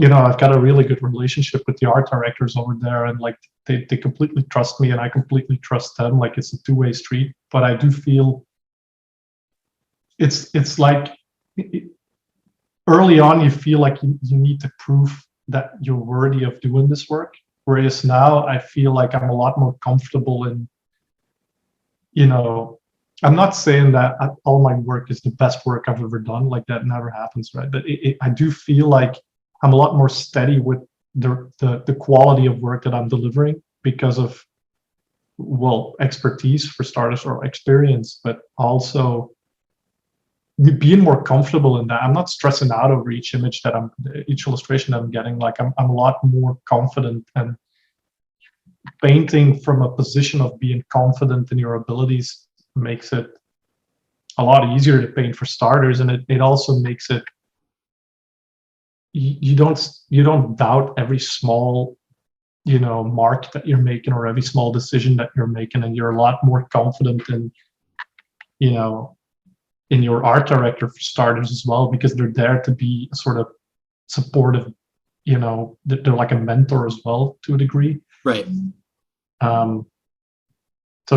I've got a really good relationship with the art directors over there, and like they completely trust me and I completely trust them. Like, it's a two-way street. But I do feel it's like early on you feel like you need to prove that you're worthy of doing this work. Whereas now I feel like I'm a lot more comfortable in, I'm not saying that all my work is the best work I've ever done. Like, that never happens, right? But I do feel like I'm a lot more steady with the quality of work that I'm delivering because of, well, expertise for starters, or experience, but also being more comfortable in that. I'm not stressing out over each illustration that I'm getting. Like, I'm a lot more confident, and painting from a position of being confident in your abilities makes it a lot easier to paint for starters, and it also makes it, you don't doubt every small mark that you're making, or every small decision that you're making, and you're a lot more confident in in your art director for starters as well, because they're there to be sort of supportive. They're like a mentor as well to a degree, right? So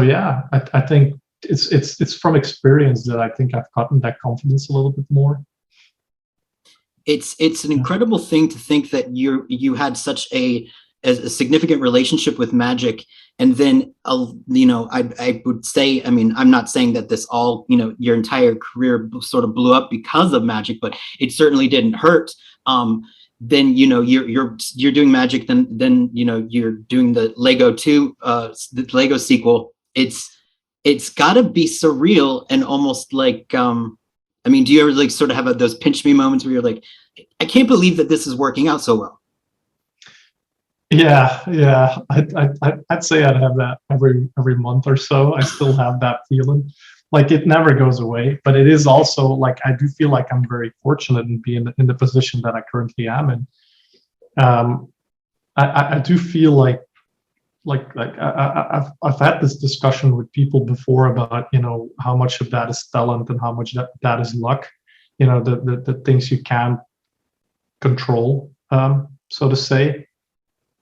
yeah, I think it's from experience that I think I've gotten that confidence a little bit more. It's an incredible thing to think that you had such a significant relationship with Magic, and then I would say, I mean, I'm not saying that this all, your entire career sort of blew up because of Magic, but it certainly didn't hurt. Then you're doing Magic, then you're doing the Lego 2, the Lego sequel. It's got to be surreal and almost like, I mean, do you ever like sort of have those pinch me moments where you're like, I can't believe that this is working out so well? Yeah. I'd say I'd have that every month or so. I still have that feeling. Like, it never goes away, but it is also like, I do feel like I'm very fortunate in being in the position that I currently am in. I do feel like I've had this discussion with people before about how much of that is talent and how much that is luck. The things you can't control, so to say.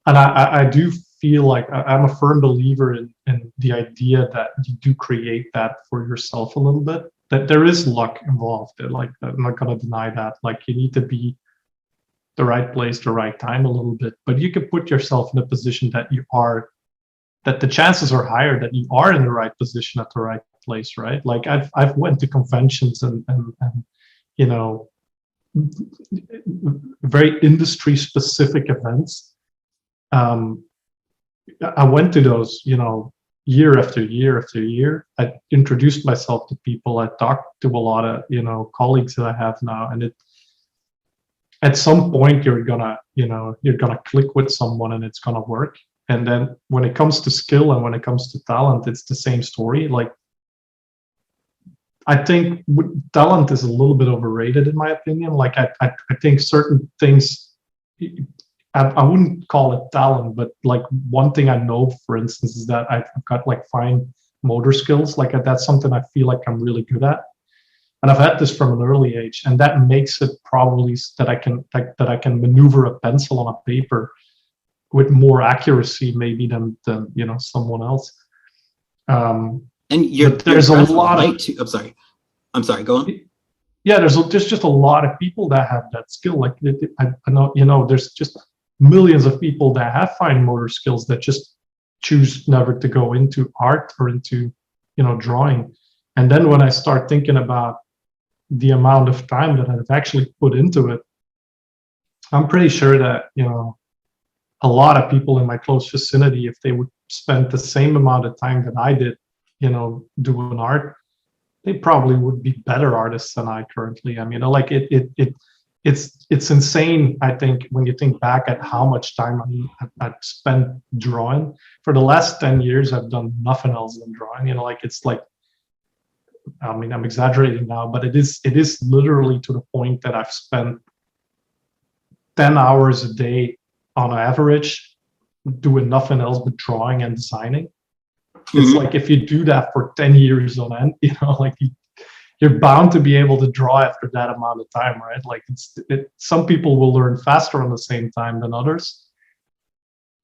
And I do feel like I'm a firm believer in the idea that you do create that for yourself a little bit. That there is luck involved. Like, I'm not gonna deny that. Like, you need to be the right place, the right time a little bit. But you can put yourself in a position that the chances are higher that you are in the right position at the right place, right? Like, I've went to conventions and very industry specific events. I went to those, year after year after year. I introduced myself to people. I talked to a lot of, colleagues that I have now, and at some point you're gonna click with someone and it's gonna work. And then when it comes to skill and when it comes to talent, it's the same story. Like, I think talent is a little bit overrated in my opinion. Like, I think certain things, I wouldn't call it talent, but like, one thing I know, for instance, is that I've got like fine motor skills. Like, that's something I feel like I'm really good at. And I've had this from an early age, and that makes it probably that I can maneuver a pencil on a paper with more accuracy maybe than someone else. And you're there's a lot right of to. I'm sorry. Go on. yeah, there's just a lot of people that have that skill. Like I know, you know, there's just millions of people that have fine motor skills that just choose never to go into art or into, you know, drawing. And then when I start thinking about the amount of time that I've actually put into it, I'm pretty sure that, you know, a lot of people in my close vicinity, if they would spend the same amount of time that I did, you know, doing art, they probably would be better artists than I currently am. You know, like it's insane. I think when you think back at how much time I've spent drawing for the last 10 years, I've done nothing else than drawing. You know, like it's like, I mean, I'm exaggerating now, but it is literally to the point that I've spent 10 hours a day on average doing nothing else but drawing and designing. It's like if you do that for 10 years on end, you know, like you're bound to be able to draw after that amount of time, right? Like some people will learn faster on the same time than others,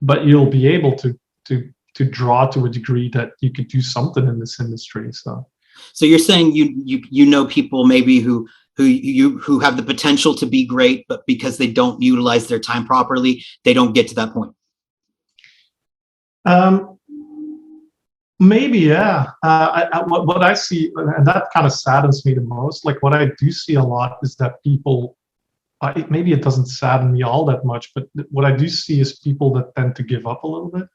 but you'll be able to draw to a degree that you could do something in this industry. So you're saying you know people maybe who have the potential to be great, but because they don't utilize their time properly, they don't get to that point. Maybe, yeah. What I see, and that kind of saddens me the most, like what I do see a lot is that people, maybe it doesn't sadden me all that much, but what I do see is people that tend to give up a little bit.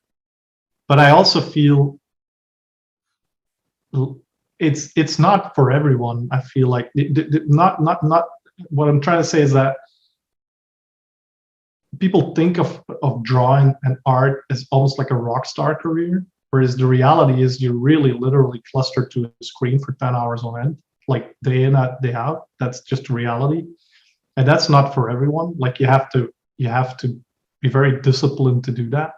But I also feel it's not for everyone. I feel like not what I'm trying to say is that people think of drawing and art as almost like a rock star career. Whereas the reality is you're really literally clustered to a screen for 10 hours on end, like day in, day out. That's just reality. And that's not for everyone. Like you have to be very disciplined to do that.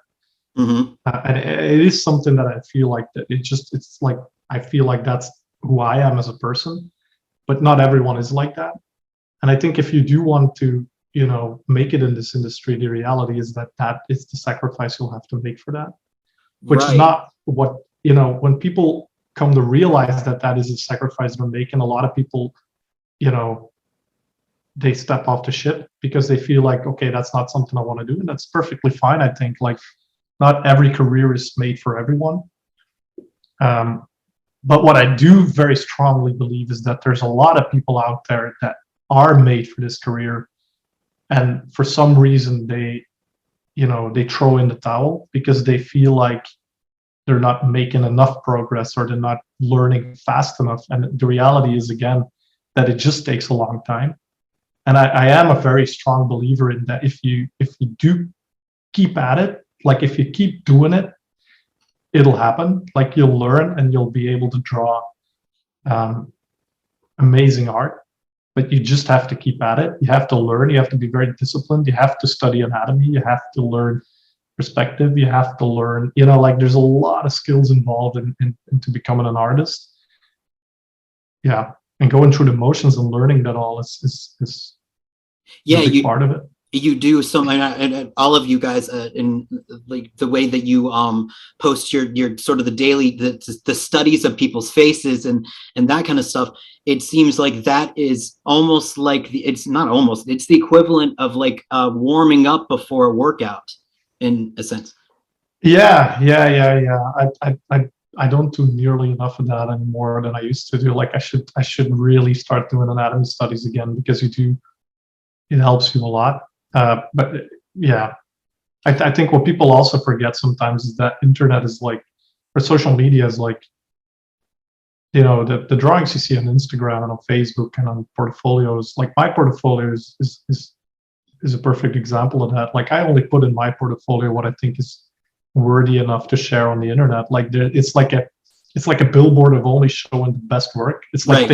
Mm-hmm. And it is something that I feel like that it's like, I feel like that's who I am as a person, but not everyone is like that. And I think if you do want to, you know, make it in this industry, the reality is that is the sacrifice you'll have to make for that. Which is not what, you know, when people come to realize that is a sacrifice they're making, a lot of people, you know, they step off the ship because they feel like, okay, that's not something I want to do. And that's perfectly fine. I think like not every career is made for everyone. But what I do very strongly believe is that there's a lot of people out there that are made for this career. And for some reason they throw in the towel because they feel like they're not making enough progress or they're not learning fast enough. And the reality is, again, that it just takes a long time. And I am a very strong believer in that if you do keep at it, like if you keep doing it, it'll happen. Like you'll learn and you'll be able to draw amazing art. But you just have to keep at it. You have to learn. You have to be very disciplined. You have to study anatomy. You have to learn perspective. You have to learn, you know, like there's a lot of skills involved into becoming an artist. Yeah. And going through the motions and learning that all is a big part of it. You do so, and all of you guys in like the way that you post your sort of the daily the studies of people's faces and that kind of stuff. It seems like that is almost like it's the equivalent of like warming up before a workout in a sense. Yeah. I don't do nearly enough of that anymore than I used to do. Like I should really start doing anatomy studies again because it helps you a lot. But yeah, I think what people also forget sometimes is that internet is like, or social media is like, you know, the drawings you see on Instagram and on Facebook and on portfolios. Like my portfolio is a perfect example of that. Like I only put in my portfolio what I think is worthy enough to share on the internet. Like it's like a billboard of only showing the best work. It's like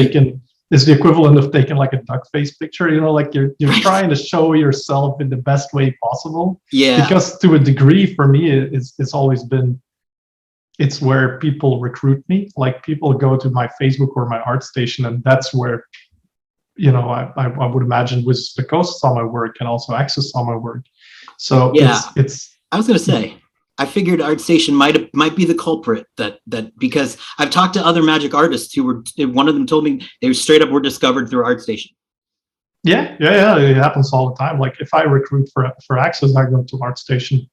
it's the equivalent of taking like a duck face picture, you know, like you're trying to show yourself in the best way possible. Yeah. Because to a degree, for me, it's always been, it's where people recruit me. Like people go to my Facebook or my ArtStation, and that's where, you know, I would imagine Wizards of the Coast saw my work and also Access saw my work. So yeah, it's I was gonna say I figured ArtStation might be the culprit that because I've talked to other Magic artists who were, one of them told me they straight up were discovered through ArtStation. Yeah. It happens all the time. Like if I recruit for Access, I go to ArtStation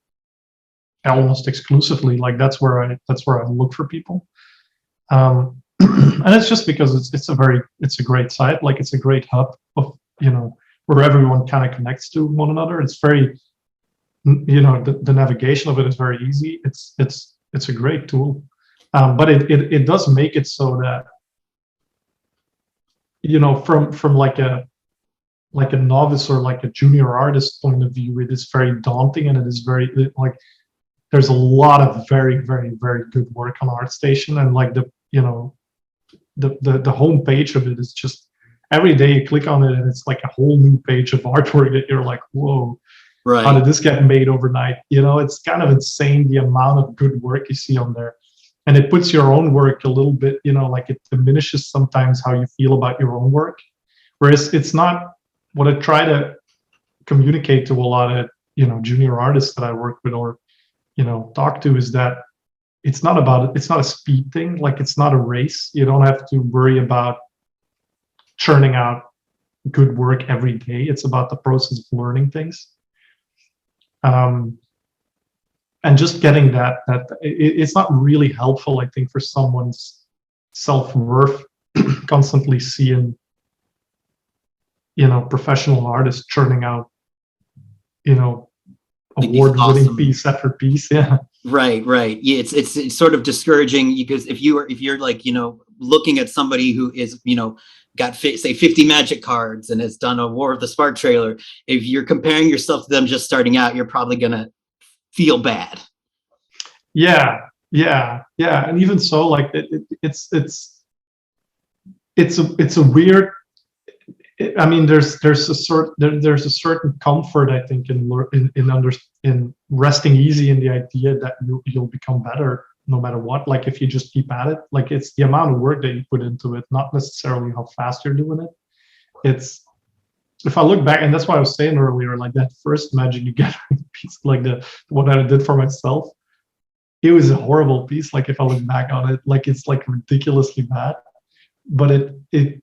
almost exclusively. Like that's where I look for people. And it's just because it's a great site. Like it's a great hub of, where everyone kind of connects to one another. It's very, the navigation of it is very easy. It's a great tool, but it does make it so that, from like a novice or like a junior artist point of view, it is very daunting, and it is very like there's a lot of very, very, very good work on ArtStation, and like the homepage of it is just every day you click on it and it's like a whole new page of artwork that you're like, whoa, Right. how did this get made overnight? It's kind of insane the amount of good work you see on there. And it puts your own work a little bit, like it diminishes sometimes how you feel about your own work. Whereas it's not what I try to communicate to a lot of, junior artists that I work with or, talk to, is that it's not a speed thing. Like it's not a race. You don't have to worry about churning out good work every day. It's about the process of learning things. And just getting that it's not really helpful, I think, for someone's self-worth constantly seeing, professional artists churning out, Like award-winning awesome piece after piece. Yeah. Right. Yeah, it's sort of discouraging because if you're like, looking at somebody who is, got say 50 Magic cards and has done a War of the Spark trailer, if you're comparing yourself to them just starting out, you're probably gonna feel bad. Yeah. And even so, like it's a weird. I mean, there's a certain comfort, I think, in resting easy in the idea that you'll become better no matter what. Like if you just keep at it, like it's the amount of work that you put into it, not necessarily how fast you're doing it. It's, if I look back, and that's why I was saying earlier, like that first Magic you get piece, like the one that I did for myself, it was a horrible piece. Like if I look back on it, like it's like ridiculously bad, but it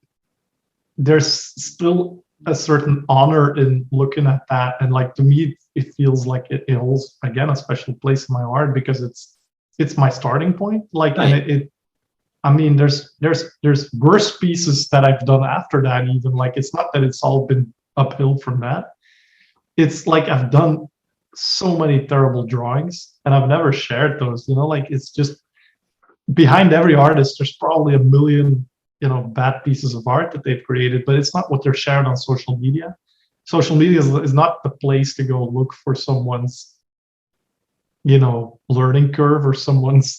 there's still a certain honor in looking at that, and like to me it feels like it holds again a special place in my heart because it's my starting point. Like, Right. and I mean, there's worse pieces that I've done after that. Even like it's not that it's all been uphill from that. It's like I've done so many terrible drawings and I've never shared those. Like it's just behind every artist there's probably a million bad pieces of art that they've created, but it's not what they're shared on social media. Social media is not the place to go look for someone's learning curve or someone's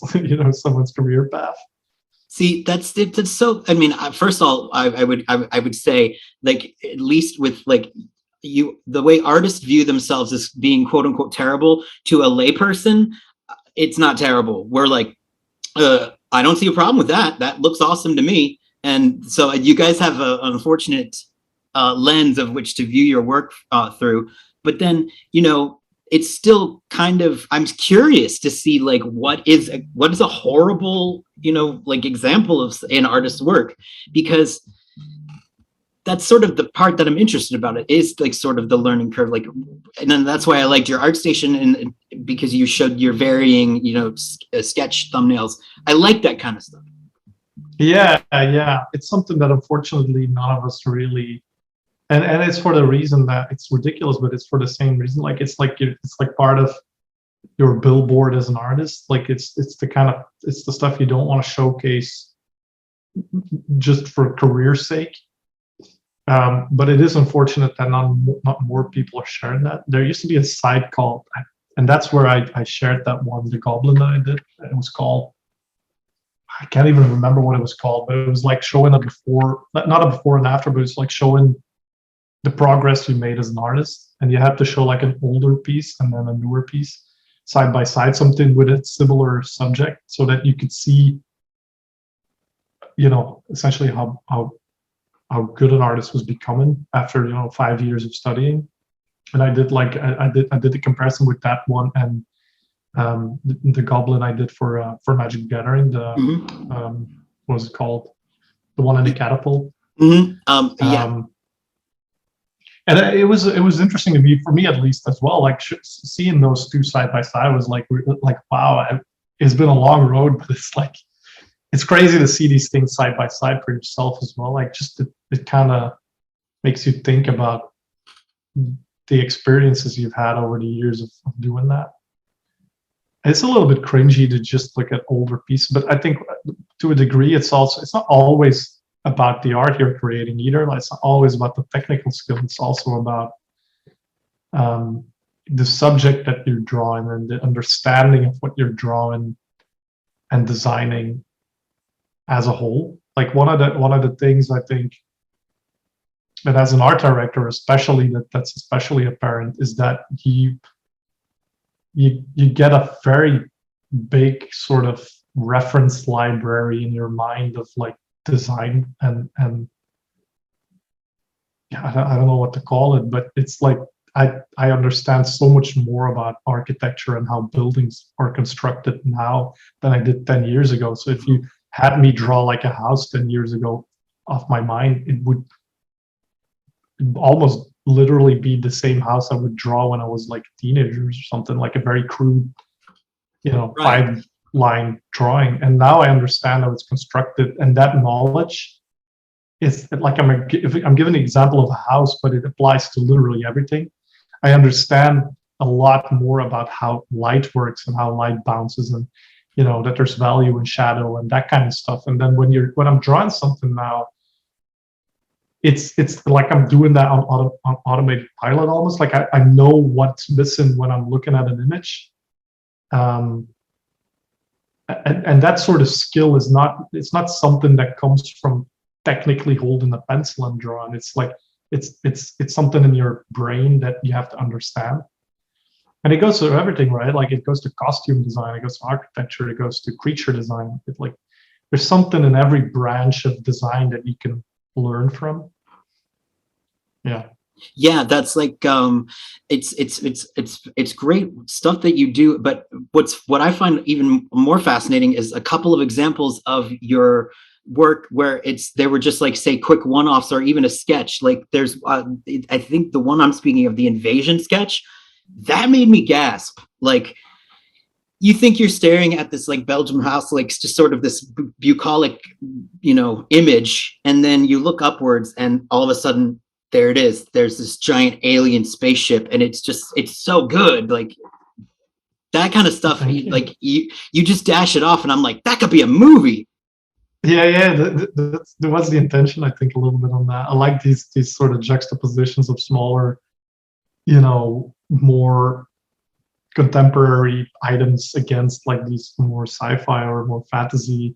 someone's career path. See, that's it. That's so. I mean, first of all, I would say, like, at least with like the way artists view themselves as being quote unquote terrible to a layperson, it's not terrible. We're like, I don't see a problem with that. That looks awesome to me. And so you guys have an unfortunate lens of which to view your work through. But then, it's still kind of, I'm curious to see like what is a horrible, like example of an artist's work, because that's sort of the part that I'm interested about it, is like sort of the learning curve. Like, and then that's why I liked your ArtStation, and because you showed your varying, sketch thumbnails. I like that kind of stuff. Yeah. It's something that unfortunately none of us really, and it's for the reason that it's ridiculous, but it's for the same reason. Like it's like part of your billboard as an artist. Like it's the stuff you don't want to showcase just for career's sake. But it is unfortunate that not more people are sharing that. There used to be a site called, and that's where I shared that one, the Goblin that I did. It was called, I can't even remember what it was called, but it was like showing a before, not a before and after, but it's like showing the progress you made as an artist. And you have to show like an older piece and then a newer piece side by side, something with a similar subject, so that you could see, essentially how good an artist was becoming after 5 years of studying. And I did the comparison with that one, and the goblin I did for Magic the Gathering. The what was it called? The one in the catapult. Yeah. And it was interesting to me, for me at least as well. Like seeing those two side by side was like wow, it's been a long road, but it's like it's crazy to see these things side by side for yourself as well. Like just it kind of makes you think about the experiences you've had over the years of doing that. It's a little bit cringy to just look at older pieces, but I think to a degree it's not always about the art you're creating either. Like, it's not always about the technical skill. It's also about the subject that you're drawing and the understanding of what you're drawing and designing as a whole. Like one of the things I think that as an art director, especially that's especially apparent, is that you get a very big sort of reference library in your mind of like design and yeah, I don't know what to call it, but it's like I understand so much more about architecture and how buildings are constructed now than I did 10 years ago. So if you had me draw like a house 10 years ago off my mind, it would almost literally be the same house I would draw when I was like a teenager or something, like a very crude, Right. 5-line drawing. And now I understand how it's constructed, and that knowledge is like I'm giving an example of a house, but it applies to literally everything. I understand a lot more about how light works and how light bounces, and that there's value in shadow and that kind of stuff. And then when I'm drawing something now, it's like I'm doing that on automated pilot almost. Like I know what's missing when I'm looking at an image. And that sort of skill is it's not something that comes from technically holding a pencil and drawing. It's like it's something in your brain that you have to understand. And it goes to everything, right? Like it goes to costume design, it goes to architecture, it goes to creature design. It's like there's something in every branch of design that you can learn from. Yeah, that's like it's great stuff that you do, but what I find even more fascinating is a couple of examples of your work where they were just like, say, quick one-offs or even a sketch. Like there's I think the one I'm speaking of, the invasion sketch, that made me gasp. Like, you think you're staring at this like Belgium house, like just sort of this bucolic, image, and then you look upwards, and all of a sudden, there it is. There's this giant alien spaceship, and it's so good. Like that kind of stuff. Like you just dash it off, and I'm like, that could be a movie. Yeah. There was the intention, I think, a little bit on that. I like these sort of juxtapositions of smaller, more contemporary items against like these more sci-fi or more fantasy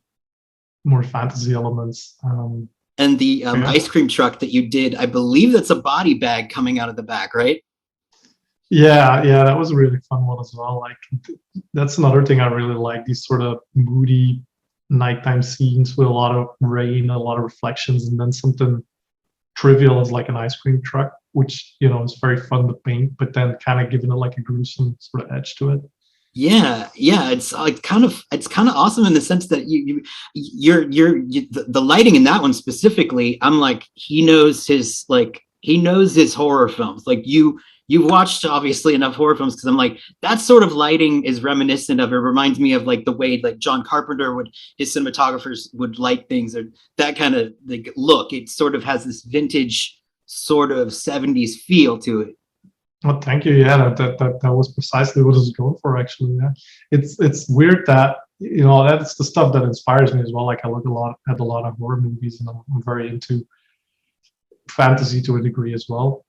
elements. And the ice cream truck that you did, I believe that's a body bag coming out of the back, right? Yeah, that was a really fun one as well. Like that's another thing I really like, these sort of moody nighttime scenes with a lot of rain, a lot of reflections, and then something trivial as like an ice cream truck, which is very fun to paint, but then kind of giving it like a gruesome sort of edge to it. Yeah, it's like kind of awesome in the sense that the lighting in that one specifically, I'm like, he knows his horror films. Like you've watched obviously enough horror films, because I'm like, that sort of lighting is reminiscent of, it reminds me of like the way like John Carpenter his cinematographers would light things, or that kind of like look. It sort of has this vintage sort of 70s feel to it. Well, thank you. Yeah, that was precisely what I was going for, actually. Yeah, it's weird that that's the stuff that inspires me as well. Like I look at a lot of horror movies, and I'm very into fantasy to a degree as well.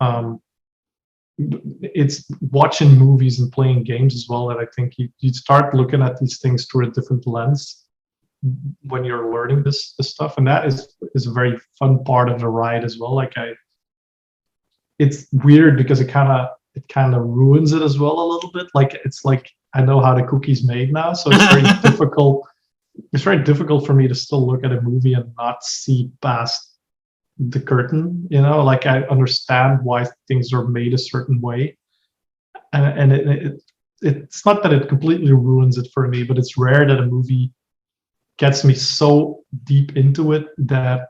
It's watching movies and playing games as well that I think you start looking at these things through a different lens when you're learning this stuff, and that is a very fun part of the ride as well. Like it's weird because it kind of ruins it as well a little bit. Like it's like I know how the cookie's made now, so it's very difficult. It's very difficult for me to still look at a movie and not see past the curtain. Like I understand why things are made a certain way, and it's not that it completely ruins it for me, but it's rare that a movie gets me so deep into it that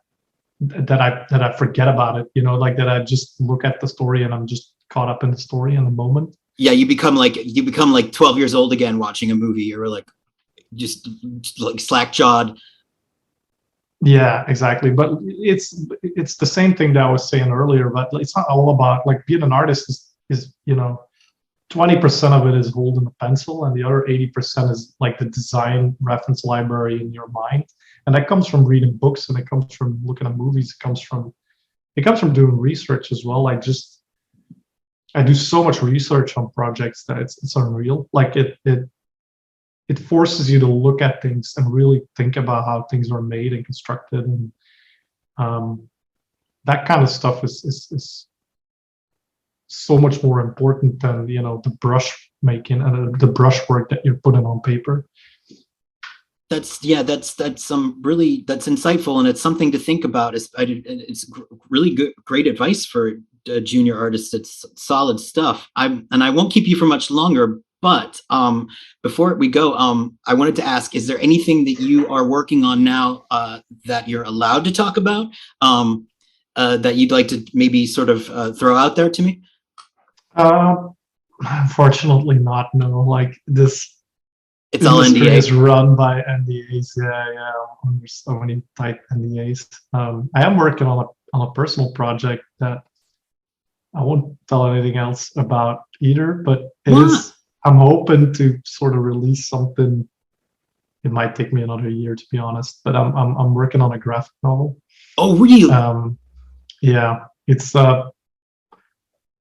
I forget about it. You know, like that I just look at the story and I'm just caught up in the story in the moment. Yeah, you become like 12 years old again watching a movie. You're like just like slack jawed. Yeah, exactly. But it's the same thing that I was saying earlier. But it's not all about like being an artist is 20% of it is holding a pencil, and the other 80% is like the design reference library in your mind. And that comes from reading books, and it comes from looking at movies. It comes from doing research as well. I do so much research on projects that it's unreal. Like it forces you to look at things and really think about how things are made and constructed, and that kind of stuff is so much more important than the brush making and the brush work that you're putting on paper. That's that's insightful, and it's something to think about. It's really good, great advice for junior artists. It's solid stuff. I won't keep you for much longer, but before we go, I wanted to ask: is there anything that you are working on now that you're allowed to talk about that you'd like to maybe sort of throw out there to me? Unfortunately, not. No, like this. It's all industry NDA. is run by NDAs. Yeah, there's so many tight NDAs. I am working on a personal project that I won't tell anything else about either, but I'm hoping to sort of release something. It might take me another year, to be honest, but I'm working on a graphic novel. Oh, really? Yeah,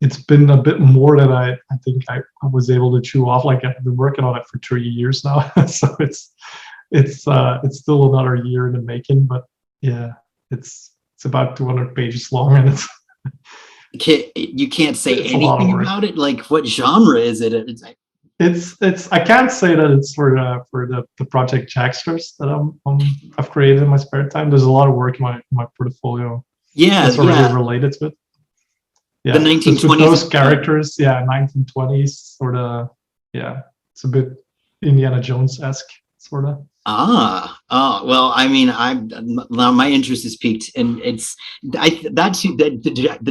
it's been a bit more than I think I was able to chew off. Like I've been working on it for 3 years now, so it's still another year in the making. But yeah, it's about 200 pages long, and you can't say it's anything about it. Like, what genre is it? It's I can't say that it's for the project Jacksters that I've created in my spare time. There's a lot of work in my portfolio. Yeah, that's already related to it. Yeah, the 1920s. With those characters, 1920s sort of. Yeah, it's a bit Indiana Jones-esque sort of. Well, I mean, now my interest is piqued, and the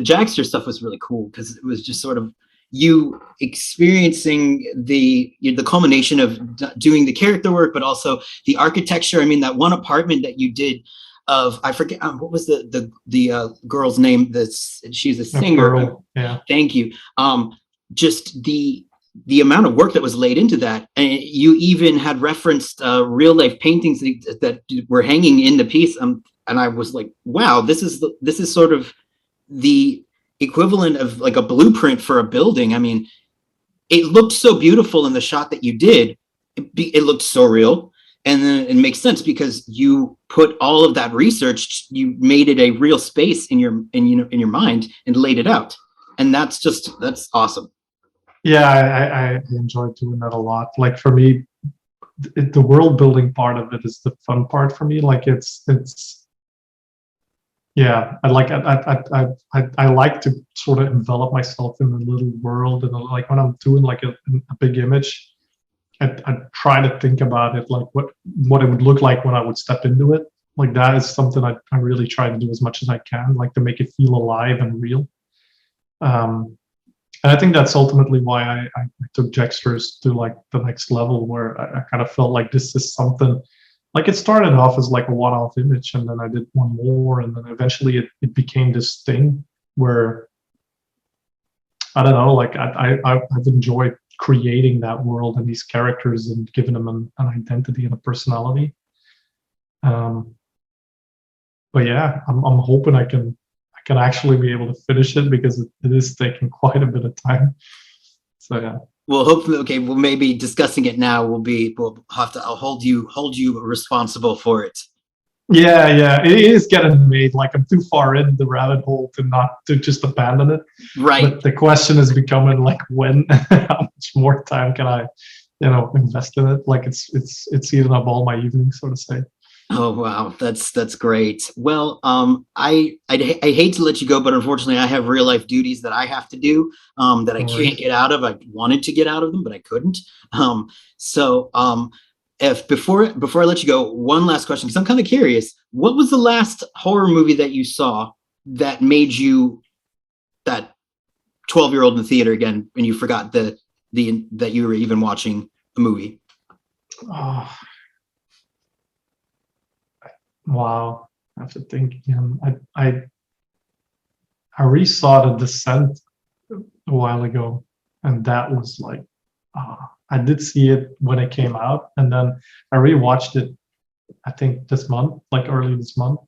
Jackster stuff was really cool because it was just sort of you experiencing the culmination of doing the character work, but also the architecture. I mean, that one apartment that you did of, I forget what was the girl's name. She's a singer. Pearl, yeah. Thank you. Just the amount of work that was laid into that, and you even had referenced real life paintings that were hanging in the piece. And I was like, wow, this is sort of the equivalent of like a blueprint for a building. I mean, it looked so beautiful in the shot that you did. It looked so real. And then it makes sense because you put all of that research, you made it a real space in your mind and laid it out. And that's awesome. Yeah, I enjoy doing that a lot. Like for me, the world building part of it is the fun part for me. Like yeah, I like to sort of envelop myself in a little world, and like when I'm doing like a big image, I try to think about it like what it would look like when I would step into it. Like that is something I really try to do as much as I can, like to make it feel alive and real. And I think that's ultimately why I took Jacksters to like the next level, where I kind of felt like this is something. Like it started off as like a one-off image, and then I did one more, and then eventually it became this thing where I don't know, like I've enjoyed creating that world and these characters and giving them an identity and a personality. But yeah, I'm hoping I can actually be able to finish it, because it is taking quite a bit of time. So yeah. Well, hopefully, okay. Well, maybe discussing it now I'll hold you responsible for it. Yeah, it is getting made. Like I'm too far in the rabbit hole to just abandon it. Right. But the question is becoming like, when, how much more time can I, invest in it? Like it's eating up all my evenings, so to say. Oh wow, that's great. Well, I hate to let you go, but unfortunately, I have real life duties that I have to do that I No can't worries. get out of. I wanted to get out of them, but I couldn't. So if before I let you go, one last question because I'm kind of curious. What was the last horror movie that you saw that made you that 12-year-old in the theater again, and you forgot the that you were even watching a movie? Oh, wow. I have to think again. I resaw The Descent a while ago, and that was like, I did see it when it came out, and then I rewatched it, I think this month, like early this month.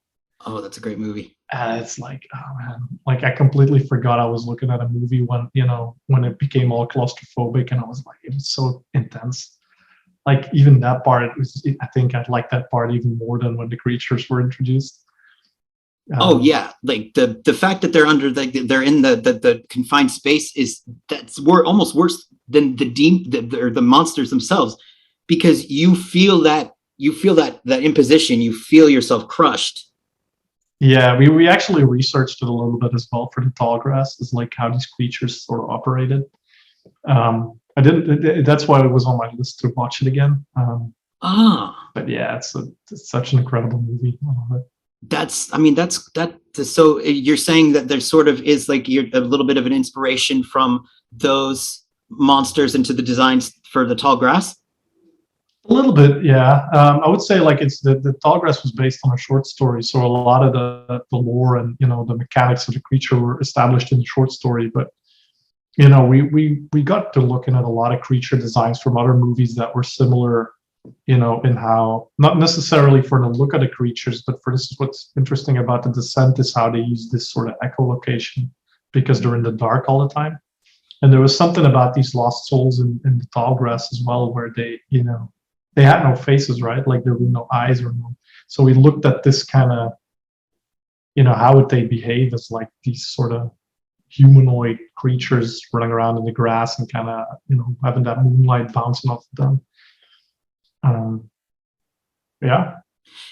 Oh, that's a great movie. And it's like, oh man, like I completely forgot I was looking at a movie when, when it became all claustrophobic, and I was like, it was so intense. Like even that part, I think I liked that part even more than when the creatures were introduced. Oh Um, yeah, like the fact that they're in the confined space is that's almost worse than the monsters themselves, because you feel that imposition, you feel yourself crushed. Yeah, we actually researched it a little bit as well for the tall grass, is like how these creatures sort of operated. I didn't. That's why it was on my list to watch it again. Ah, But yeah, it's such an incredible movie. I love it. that's I mean that so you're saying that there sort of is like you're a little bit of an inspiration from those monsters into the designs for the tall grass. A little bit, yeah. I would say like it's the tall grass was based on a short story, so a lot of the lore and the mechanics of the creature were established in the short story. But we got to looking at a lot of creature designs from other movies that were similar, in how, not necessarily for the look of the creatures, but for this is what's interesting about The Descent is how they use this sort of echolocation because they're in the dark all the time. And there was something about these lost souls in the tall grass as well, where they had no faces, right? Like there were no eyes or no. So we looked at this kind of, how would they behave as like these sort of humanoid creatures running around in the grass and kind of, having that moonlight bouncing off of them. Um, yeah.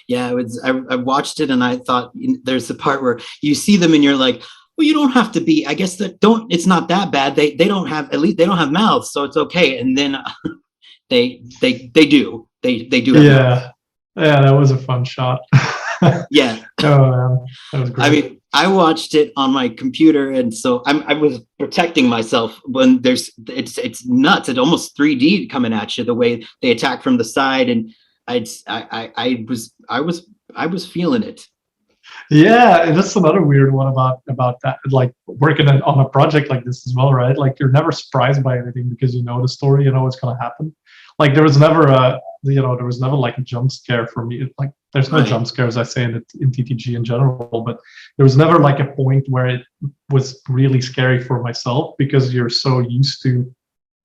Yeah, I watched it and I thought there's the part where you see them and you're like, well, you don't have to be. I guess that don't. It's not that bad. They don't have, at least they don't have mouths, so it's okay. And then they do have mouths. Yeah. Yeah, that was a fun shot. Yeah, Oh man, that was I great. mean, I watched it on my computer, and so I was protecting myself when it's nuts. It's almost 3D coming at you the way they attack from the side, and I was feeling it. Yeah, and that's another weird one about that. Like working on a project like this as well, right? Like you're never surprised by anything because you know the story, you know what's gonna happen. Like there was never like a jump scare for me. Like there's no Right. jump scares I say in TTG in general, but there was never like a point where it was really scary for myself because you're so used to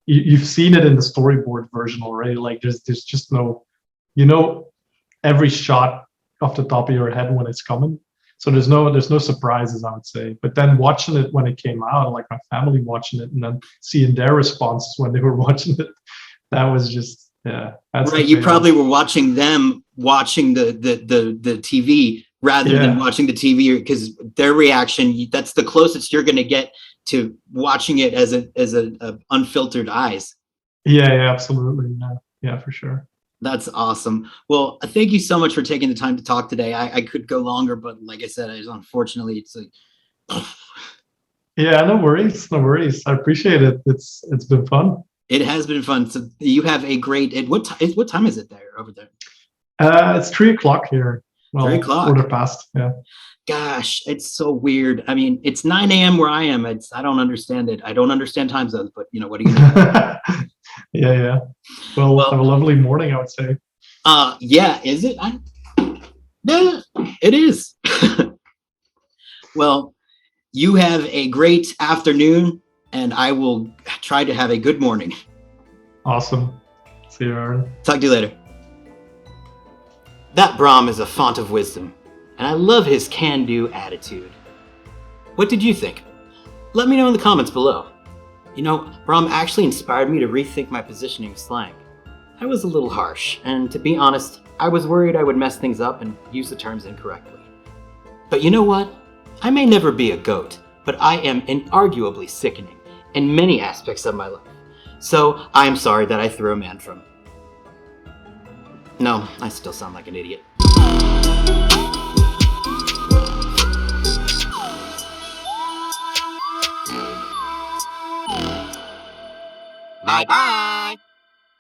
you've seen it in the storyboard version already. Like there's just no, you know, every shot off the top of your head when it's coming. So there's no surprises, I would say. But then watching it when it came out, like my family watching it and then seeing their responses when they were watching it, that was just, yeah, that's the Right. You payoff. probably were watching them watching the TV rather than Yeah, watching the TV, because their reaction, that's the closest you're going to get to watching it as a unfiltered eyes. yeah, absolutely, yeah, yeah, for sure. That's awesome. Well, thank you so much for taking the time to talk today. I could go longer, but like I said, unfortunately, it's like Yeah, no worries, no worries. I appreciate it. It's been fun. it has been fun. So you have a great. What time is it there over there? It's 3 o'clock here. Three Well, o'clock. quarter past. Yeah. Gosh, it's so weird. I mean, it's 9 a.m. where I am. I don't understand it. I don't understand time zones, but what are you gonna do? Yeah, yeah. Well, have Well, a lovely morning, I would say. yeah, is it? Yeah, it is. Well, you have a great afternoon, and I will try to have a good morning. Awesome. See you, Aaron. Talk to you later. That Bram is a font of wisdom, and I love his can-do attitude. What did you think? Let me know in the comments below. Bram actually inspired me to rethink my positioning of slang. I was a little harsh, and to be honest, I was worried I would mess things up and use the terms incorrectly. But you know what? I may never be a goat, but I am inarguably sickening in many aspects of my life. So I'm sorry that I threw a tantrum. No, I still sound like an idiot. Bye-bye!